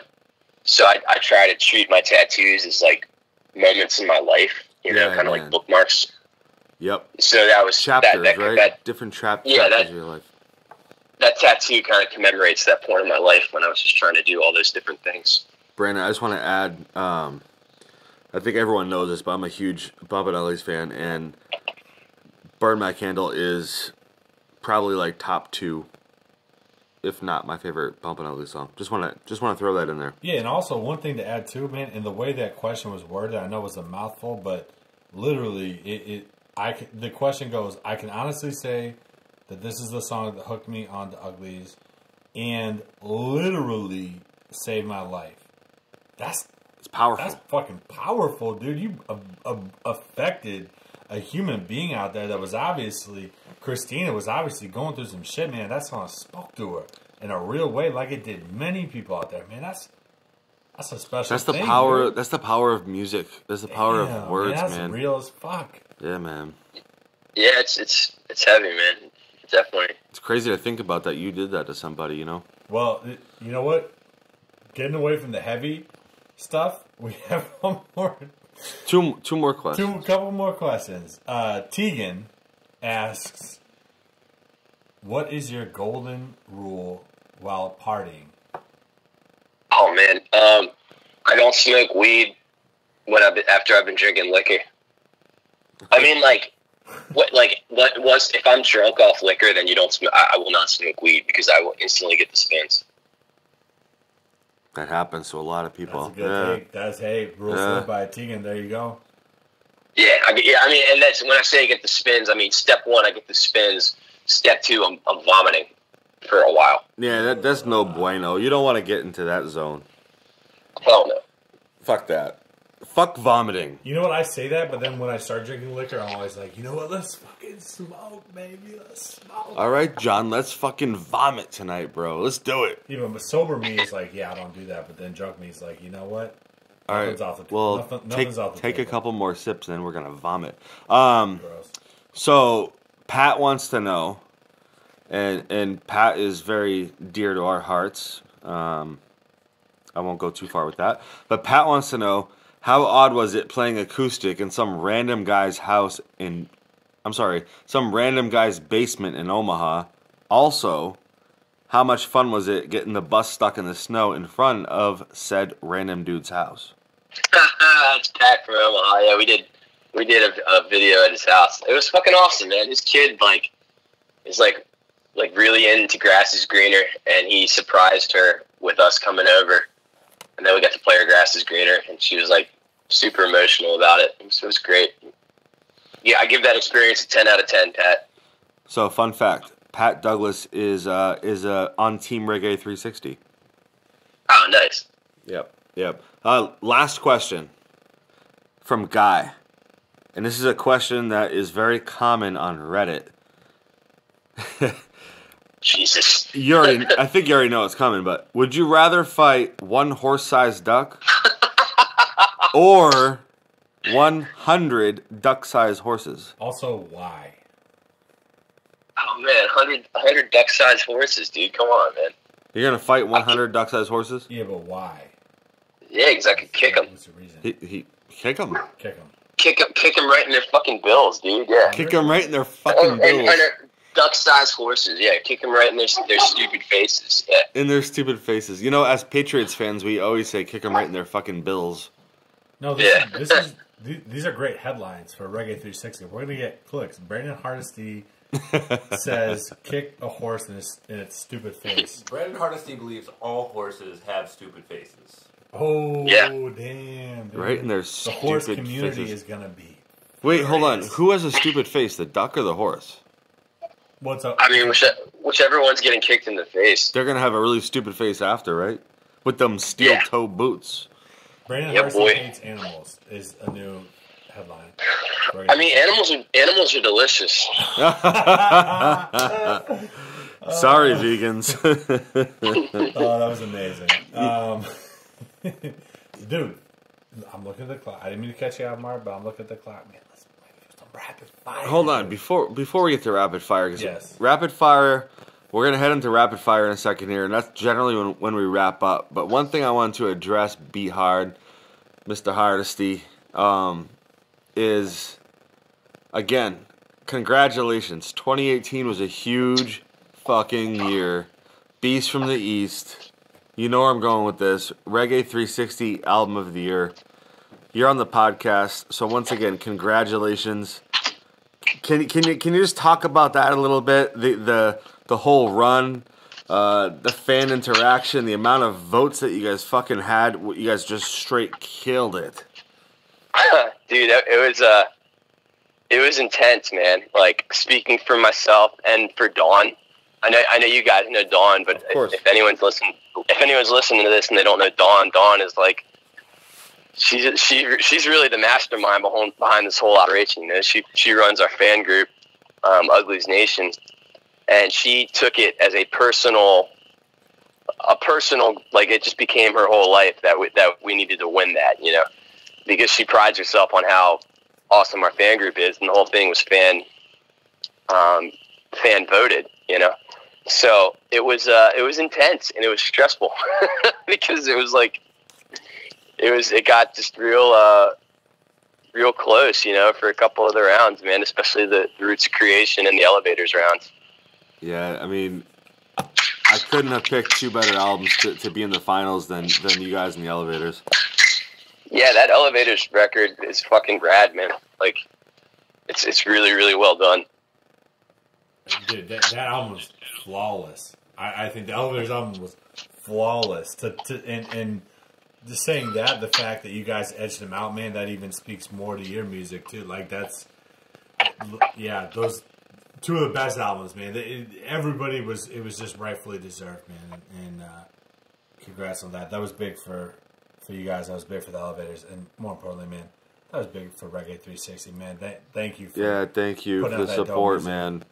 So I try to treat my tattoos as like moments in my life, you know, kind of like bookmarks. Yep. So that was chapters, right? Different chapters of your life. That tattoo kind of commemorates that point in my life when I was just trying to do all those different things. Brandon, I just want to add, I think everyone knows this, but I'm a huge Bumpin Uglies fan, and Burn My Candle is probably like top 2, if not my favorite Bumpin Uglies song. Just want to throw that in there. Yeah, and also one thing to add too, man, and the way that question was worded, I know it was a mouthful, but literally, the question goes, I can honestly say that this is the song that hooked me onto Uglies and literally saved my life. It's powerful. That's fucking powerful, dude. You affected a human being out there that was obviously, Christina was obviously going through some shit, man. That song spoke to her in a real way, like it did many people out there, man. That's a special thing. Dude. That's the power of music. That's the power of words, man. That's real as fuck. Yeah, man. Yeah, it's heavy, man. Definitely. It's crazy to think about that you did that to somebody, you know? Well, you know what? Getting away from the heavy stuff, we have one more. Two more questions. Couple more questions. Tegan asks, what is your golden rule while partying? Oh, man. I don't smoke weed after I've been drinking liquor. I mean, like, what, like, if I'm drunk off liquor, then you don't smoke. I will not smoke weed because I will instantly get the spins. That happens to a lot of people. That's a good take. That's rules live by Tegan. There you go. Yeah, I mean, and that's when I say I get the spins. I mean, step 1, I get the spins. Step 2, I'm vomiting for a while. Yeah, that's no bueno. You don't want to get into that zone. Hell no. Fuck that. Fuck vomiting. You know what? I say that, but then when I start drinking liquor, I'm always like, you know what? Let's fucking smoke, baby. Let's smoke. All right, John, let's fucking vomit tonight, bro. Let's do it. Even sober me is like, yeah, I don't do that. But then drunk me is like, you know what? All right. Well, take a couple more sips, and then we're gonna vomit. Gross. So Pat wants to know, and Pat is very dear to our hearts. I won't go too far with that, but Pat wants to know, how odd was it playing acoustic in some random guy's some random guy's basement in Omaha? Also, how much fun was it getting the bus stuck in the snow in front of said random dude's house? That's Pat from Omaha. Yeah, we did a video at his house. It was fucking awesome, man. His kid is really into grass is greener, and he surprised her with us coming over. And then we got to play her Grass is Greener, and she was like super emotional about it. So it was great. Yeah, I give that experience a 10 out of 10, Pat. So, fun fact: Pat Douglas is on Team Reggae 360. Oh, nice. Yep. Last question from Guy, and this is a question that is very common on Reddit. Jesus. I think you already know it's coming, but would you rather fight one horse-sized duck or 100 duck-sized horses? Also, why? Oh, man, 100 duck-sized horses, dude. Come on, man. You're going to fight 100 duck-sized horses? Yeah, but why? Yeah, because I could kick them. What's the reason? Kick them? Kick them. Kick them right in their fucking bills, dude. Yeah. Kick them right in their fucking bills. And duck-sized horses, yeah. Kick them right in their stupid faces, yeah. In their stupid faces. You know, as Patriots fans, we always say kick them right in their fucking bills. No, these are great headlines for Reggae 360. We're going to get clicks. Brandon Hardesty says, kick a horse in its stupid face. Brandon Hardesty believes all horses have stupid faces. Oh, yeah. Damn. Dude. Right in their stupid faces. The horse community is going to be... Wait, hold on. Who has a stupid face, the duck or the horse? What's up? I mean, whichever one's getting kicked in the face. They're going to have a really stupid face after, right? With them steel-toe boots. Brandon Hardesty hates animals is a new headline. I mean, animals are delicious. Sorry, vegans. Oh, that was amazing. Dude, I'm looking at the clock. I didn't mean to catch you off guard, but I'm looking at the clock. Man, let's do some rapid fire. Hold on, before we get to rapid fire, yes. Rapid fire, we're going to head into rapid fire in a second here, and that's generally when we wrap up. But one thing I wanted to address, Be Hard, Mr. Hardesty, is, again, congratulations. 2018 was a huge fucking year. Beast from the East. You know where I'm going with this. Reggae 360 Album of the Year. You're on the podcast, so once again, congratulations. Can you just talk about that a little bit? The whole run, the fan interaction, the amount of votes that you guys fucking had. You guys just straight killed it. Dude, it was intense, man. Like, speaking for myself and for Dawn. I know you guys know Dawn, but if anyone's listening to this and they don't know Dawn is like, she's really the mastermind behind this whole operation. You know, she runs our fan group, Uglies Nation, and she took it as a personal, like, it just became her whole life that we needed to win that, you know, because she prides herself on how awesome our fan group is, and the whole thing was fan voted, you know. So it was intense and it was stressful because it was like it got just real close, you know, for a couple of the rounds, man, especially the Roots of Creation and the Elevators rounds. Yeah, I mean, I couldn't have picked two better albums to be in the finals than you guys in the Elevators. Yeah, that Elevators record is fucking rad, man. Like, it's really, really well done. Dude, that album was flawless. I think the Elevators album was flawless. And just saying that, the fact that you guys edged them out, man, that even speaks more to your music too. Like those two of the best albums, man. It was just rightfully deserved, man. And congrats on that. That was big for you guys. That was big for the Elevators, and more importantly, man, that was big for Reggae 360, man. Thank you. Thank you for the support, man.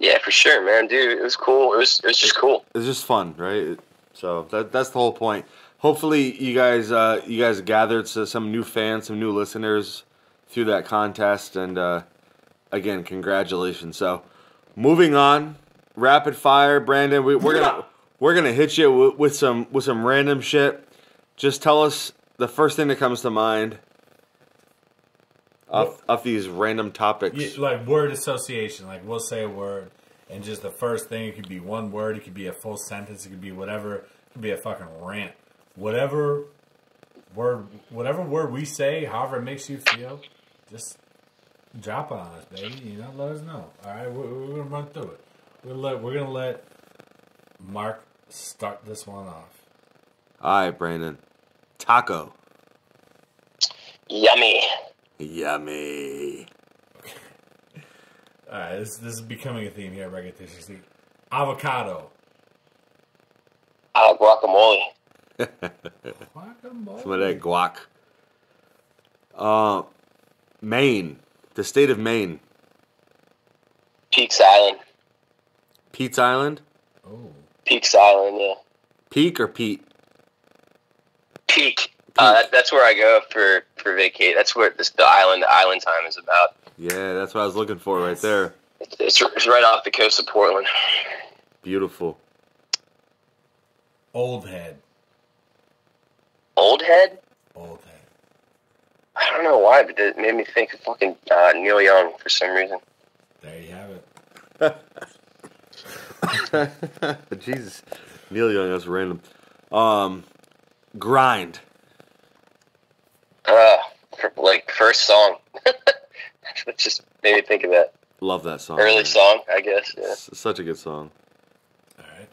Yeah, for sure, man, dude. It was cool. It was just cool. It's just fun, right? So that's the whole point. Hopefully, you guys gathered some new fans, some new listeners through that contest, and again, congratulations. So, moving on, rapid fire, Brandon. We're gonna hit you with some random shit. Just tell us the first thing that comes to mind off these random topics. Yeah, like word association. Like we'll say a word, and just the first thing, it could be one word, it could be a full sentence, it could be whatever, it could be a fucking rant. Whatever word we say, however it makes you feel, just drop it on us, baby. You know, let us know. All right, we're gonna run through it. We're gonna let Mark start this one off. All right, Brandon. Taco. Yummy. Yummy. All right, this is becoming a theme here at Reggae 360. Avocado. Guacamole. Guacamole. Some of that guac. Maine. The state of Maine. Peaks Island. Pete's Island? Oh. Peaks Island, yeah. Peak or Pete? Peak. That's where I go for vacate. That's where the island time is about. Yeah, that's what I was looking for right there. It's right off the coast of Portland. Beautiful. Old head. Old head? Old head. I don't know why, but it made me think of fucking Neil Young for some reason. There you have it. Jesus. Neil Young, that's random. Grind. First song. That just made me think of that. Love that song. Early man. song, I guess. Yeah. It's such a good song. All right.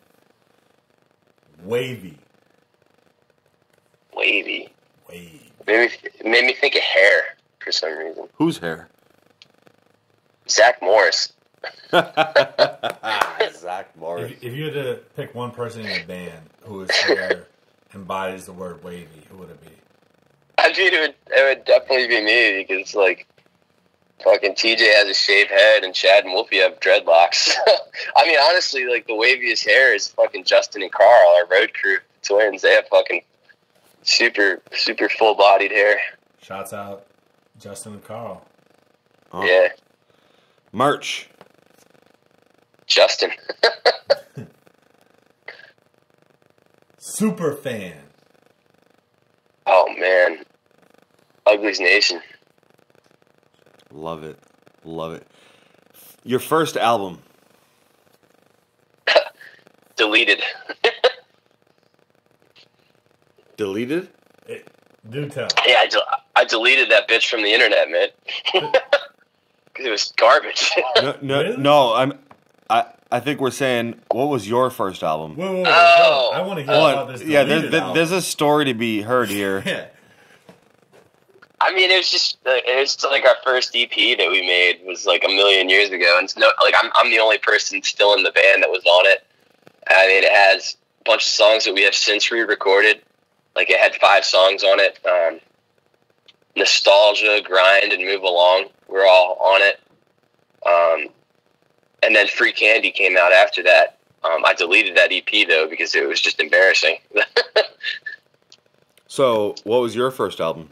Wavy. Wavy. Wavy. Made me think of hair for some reason. Whose hair? Zach Morris. Zach Morris. If you had to pick one person in a band whose hair embodies the word wavy, who would it be? I mean, it would definitely be me because, like, fucking TJ has a shaved head and Chad and Wolfie have dreadlocks. I mean, honestly, like, the waviest hair is fucking Justin and Carl, our road crew twins. They have fucking super, super full-bodied hair. Shouts out Justin and Carl. Oh. Yeah. Merch. Justin. Super fan. Oh, man. Uglies Nation. Love it. Love it. Your first album. Deleted. Do Deleted? tell. Yeah, I deleted that bitch from the internet, man. Because it was garbage. Really? No. I think we're saying, what was your first album? Whoa. Oh. I want to hear about this. Yeah, deleted album. there's a story to be heard here. Yeah. I mean, it was like our first EP that we made was like a million years ago, and it's I'm the only person still in the band that was on it. I mean, it has a bunch of songs that we have since re-recorded. Like it had 5 songs on it. Nostalgia, Grind, and Move Along. We're all on it. And then Free Candy came out after that. I deleted that EP though because it was just embarrassing. So, what was your first album?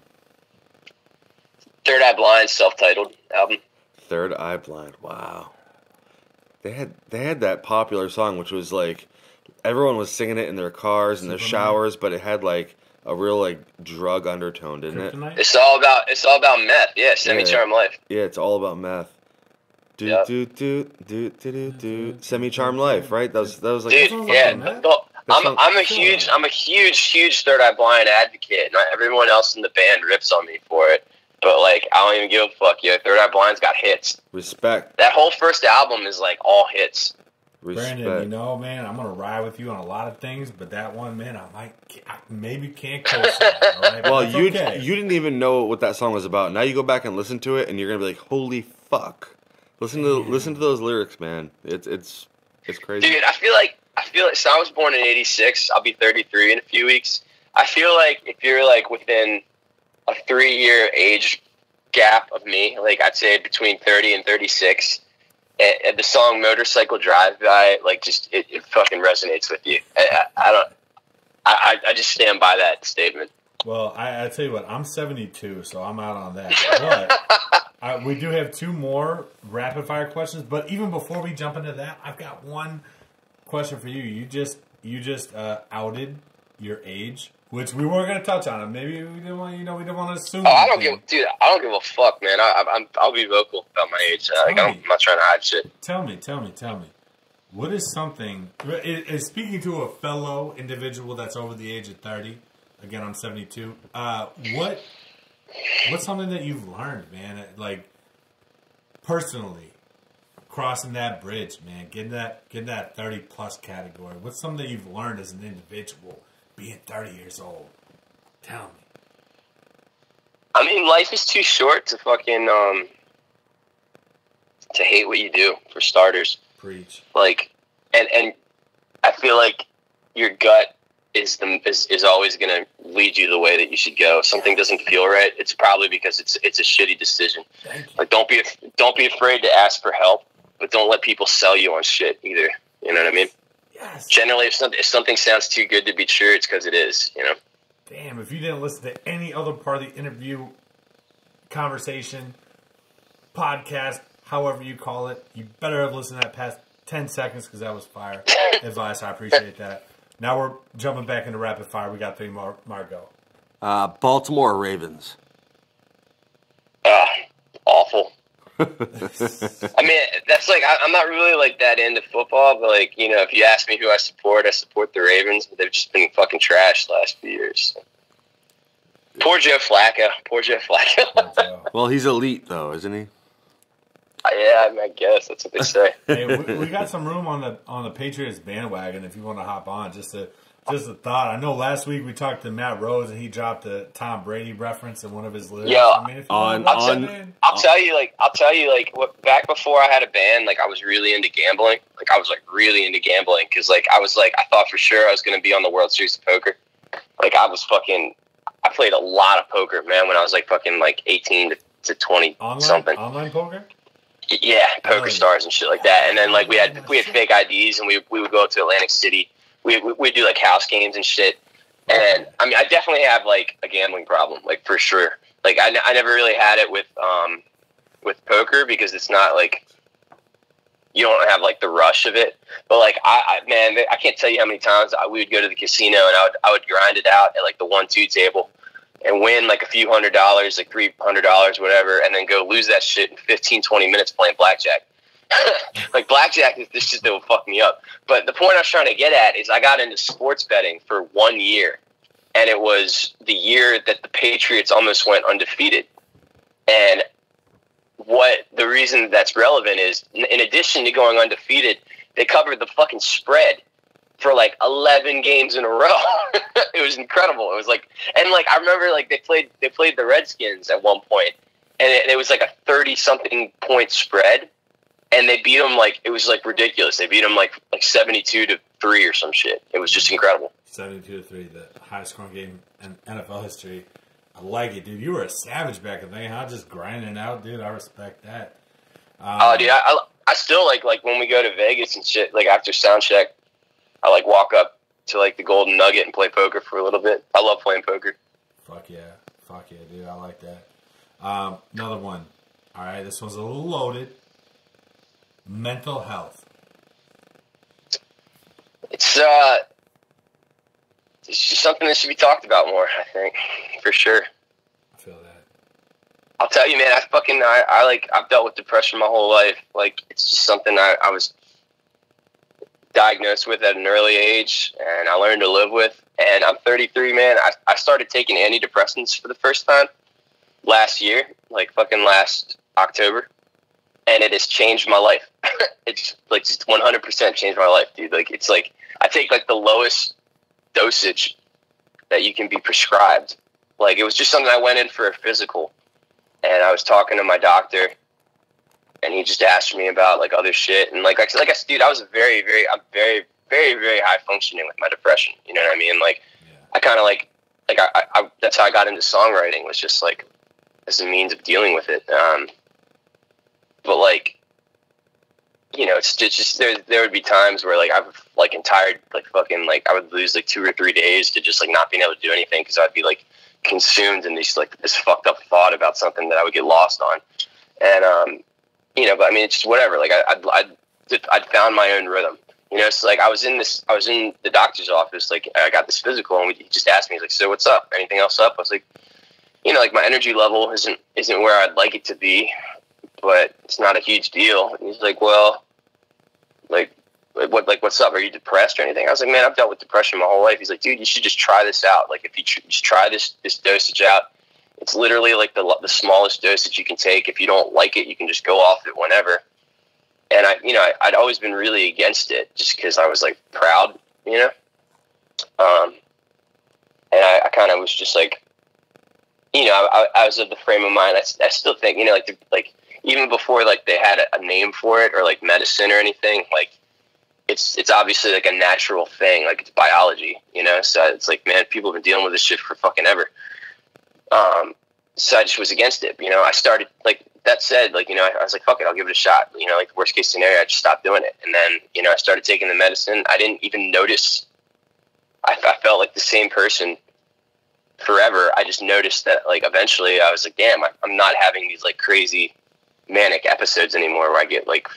Third Eye Blind, self-titled album. Third Eye Blind. Wow. They had that popular song, which was like everyone was singing it in their cars and their showers, but it had like a real like drug undertone, didn't it? Kryptonite? It's all about meth. Yeah, Semi-Charm Life. Yeah, it's all about meth. Yep. Semi-Charm Life, right? That was like Dude, yeah. meth? I'm a huge Third Eye Blind advocate, and everyone else in the band rips on me for it. But like, I don't even give a fuck. Yo, Third Eye Blind's got hits. Respect. That whole first album is like all hits. Respect. Brandon, you know, man, I'm gonna ride with you on a lot of things, but that one, man, I maybe can't co-sign. All right? Well, That's you okay. you didn't even know what that song was about. Now you go back and listen to it, and you're gonna be like, "Holy fuck!" Listen to those lyrics, man. It's crazy. Dude, I feel like so I was born in '86. I'll be 33 in a few weeks. I feel like if you're like within a 3-year age gap of me, like I'd say between 30 and 36, and the song "Motorcycle Drive By," like just it fucking resonates with you. I just stand by that statement. Well, I tell you what, I'm 72, so I'm out on that. But we do have 2 more rapid fire questions. But even before we jump into that, I've got one question for you. You just outed your age, which we weren't going to touch on it. Maybe we didn't want, we didn't want to assume. Oh, I don't give a fuck, man. I'll be vocal about my age. I'm not trying to hide shit. Tell me. What is something? Speaking to a fellow individual that's over the age of 30. Again, I'm 72. What's something that you've learned, man? Like personally, crossing that bridge, man, getting that 30 plus category. What's something that you've learned as an individual, being 30 years old? Tell me. I mean, life is too short to fucking to hate what you do. For starters, Preach. like, and I feel like your gut is always going to lead you the way that you should go. If something doesn't feel right, it's probably because it's a shitty decision. Like, don't be afraid to ask for help, but don't let people sell you on shit either. You know what I mean? Yes. Generally, if something sounds too good to be true, it's because it is. You know. Damn, if you didn't listen to any other part of the interview, conversation, podcast, however you call it, you better have listened to that past 10 seconds because that was fire advice. I appreciate that. Now we're jumping back into rapid fire. We got 3 more. Margo. Baltimore Ravens. Awful. I mean, that's like, I'm not really like that into football, but like, if you ask me who I support the Ravens, but they've just been fucking trash the last few years. Poor Joe Flacco. Well, he's elite though, isn't he? Yeah, I guess that's what they say. Hey, we got some room on the Patriots bandwagon if you want to hop on. Just a thought. I know last week we talked to Matt Rose and he dropped the Tom Brady reference in one of his lyrics. Yo, I mean, I'll tell you, back before I had a band, like I was really into gambling. Like I was like really into gambling because like I thought for sure I was going to be on the World Series of Poker. Like I played a lot of poker, man, when I was like fucking like 18 to 20 something. Online poker? Yeah, Poker Stars and shit like that. And then like we had fake IDs and we would go to Atlantic City. We'd do like house games and shit. And I mean, I definitely have like a gambling problem, like for sure. Like I never really had it with poker because it's not like you don't have like the rush of it. But like I can't tell you how many times we would go to the casino and I would grind it out at like the 1-2 table and win like a few $100, like $300, whatever, and then go lose that shit in 15, 20 minutes playing blackjack. Like blackjack is this shit that will fuck me up. But the point I was trying to get at is I got into sports betting for 1 year, and it was the year that the Patriots almost went undefeated. And what the reason that's relevant is, in addition to going undefeated, they covered the fucking spread for like 11 games in a row. It was incredible. It was like, and like I remember like they played the Redskins at one point, and it was like a 30-something point spread. And they beat them like, it was like ridiculous. They beat them like 72-3 or some shit. It was just incredible. 72-3, the highest scoring game in NFL history. I like it, dude. You were a savage back in the day, huh? Just grinding out, dude. I respect that. Dude, I still like when we go to Vegas and shit, like after sound check, I like walk up to like the Golden Nugget and play poker for a little bit. I love playing poker. Fuck yeah, dude. I like that. Another one. All right, this one's a little loaded. Mental health. It's just something that should be talked about more, I think, for sure. I feel that. I'll tell you, man, I've dealt with depression my whole life. Like, it's just something I was diagnosed with at an early age, and I learned to live with. And I'm 33, man. I started taking antidepressants for the first time. last year, like fucking last October, and it has changed my life. It's like just 100% changed my life, dude. Like it's like I take like the lowest dosage that you can be prescribed. Like it was just something I went in for a physical, and I was talking to my doctor, and he just asked me about like other shit, and like I said, dude, I'm very, very high functioning with my depression. You know what I mean? Like I kind of like I that's how I got into songwriting, was just like as a means of dealing with it. But like, you know, it's just there would be times where like I would like tired, like fucking like I would lose like 2 or 3 days to just like not being able to do anything because I'd be like consumed in this like this fucked up thought about something that I would get lost on. And you know, but I mean, it's just whatever. Like I'd found my own rhythm. You know, so like I was in the doctor's office, like I got this physical, and he just asked me, he's like, "So what's up? Anything else up?" I was like, you know, like my energy level isn't where I'd like it to be, but it's not a huge deal. And he's like, "Well, what's up? Are you depressed or anything?" I was like, "Man, I've dealt with depression my whole life." He's like, "Dude, you should just try this out. Like if you just try this dosage out, it's literally like the smallest dosage you can take. If you don't like it, you can just go off it whenever." And I'd always been really against it just because I was like proud, you know? And I kind of was just like, you know, I was of the frame of mind. I still think, you know, like even before like they had a name for it or like medicine or anything, like it's obviously like a natural thing. Like it's biology, you know? So it's like, man, people have been dealing with this shit for fucking ever. So I just was against it. You know, I started like, that said, like, you know, I was like, fuck it, I'll give it a shot. You know, like worst case scenario, I just stopped doing it. And then, you know, I started taking the medicine. I didn't even notice. I felt like the same person forever. I just noticed that like eventually I was like, damn, I'm not having these like crazy manic episodes anymore where I get like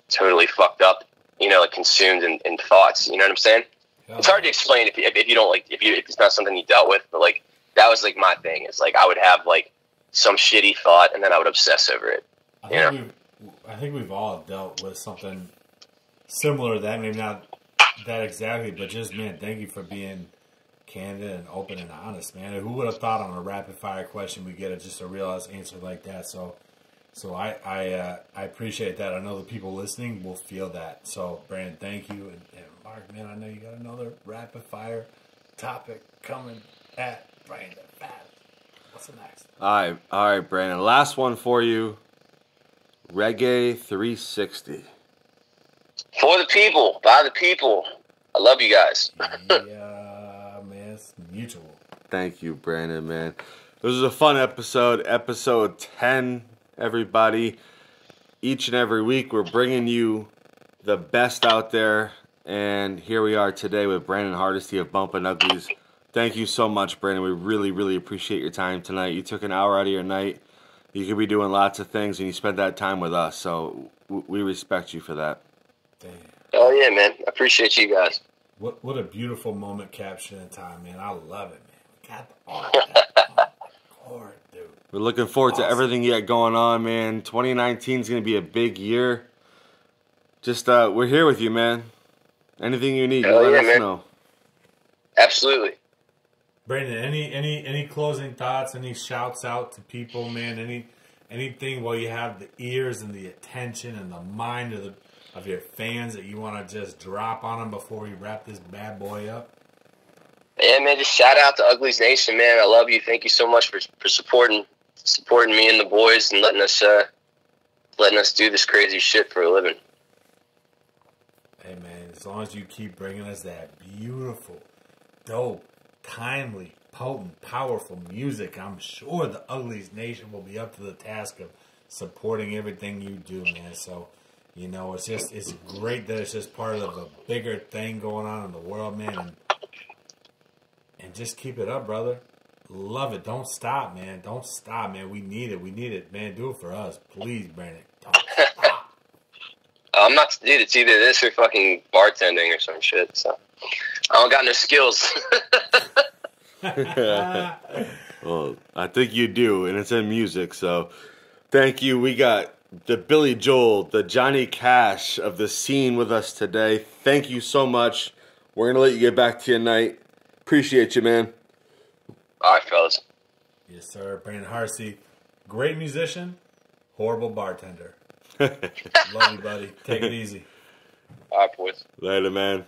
totally fucked up, you know, like consumed in thoughts. You know what I'm saying? Yeah. It's hard to explain if you don't like, if it's not something you dealt with, but like that was like my thing. It's like I would have like some shitty thought, and then I would obsess over it. I think we've all dealt with something similar to that. Maybe not that exactly, but just, man, thank you for being candid and open and honest, man. Who would have thought on a rapid fire question we get just a real answer like that? So I appreciate that. I know the people listening will feel that. So Brandon, thank you, and Mark, man, I know you got another rapid fire topic coming at Brandon fast. What's the next? All right, Brandon. Last one for you. Reggae 360. For the people, by the people. I love you guys. Yeah, man, it's mutual. Thank you, Brandon, man. This was a fun episode. Episode 10, everybody. Each and every week, we're bringing you the best out there. And here we are today with Brandon Hardesty of Bumpin Uglies. Thank you so much, Brandon. We really, really appreciate your time tonight. You took an hour out of your night. You could be doing lots of things, and you spent that time with us. So we respect you for that. Damn. Oh, yeah, man. I appreciate you guys. What a beautiful moment captured in time, man. I love it, man. We got the art. Dude. We're looking forward to everything you got going on, man. 2019 is going to be a big year. Just, we're here with you, man. Anything you need, let us know. Absolutely. Brandon, any closing thoughts? Any shouts out to people, man? Anything while you have the ears and the attention and the mind of your fans that you want to just drop on them before we wrap this bad boy up? Yeah, man, just shout out to Uglies Nation, man. I love you. Thank you so much for supporting me and the boys and letting us do this crazy shit for a living. Hey, man, as long as you keep bringing us that beautiful, dope, timely, potent, powerful music, I'm sure the Uglies Nation will be up to the task of supporting everything you do, man. So, you know, it's great that it's just part of a bigger thing going on in the world, man. And just keep it up, brother. Love it. Don't stop, man. Don't stop, man. We need it. We need it, man. Do it for us. Please, Brandon. Don't stop. I'm not, dude, it's either this or fucking bartending or some shit, so I don't got no skills. Well, I think you do, and it's in music, so thank you. We got the Billy Joel, the Johnny Cash of the scene with us today. Thank you so much. We're going to let you get back to your night. Appreciate you, man. All right, fellas. Yes, sir. Brandon Hardesty, great musician, horrible bartender. Love you, buddy. Take it easy. All right, boys. Later, man.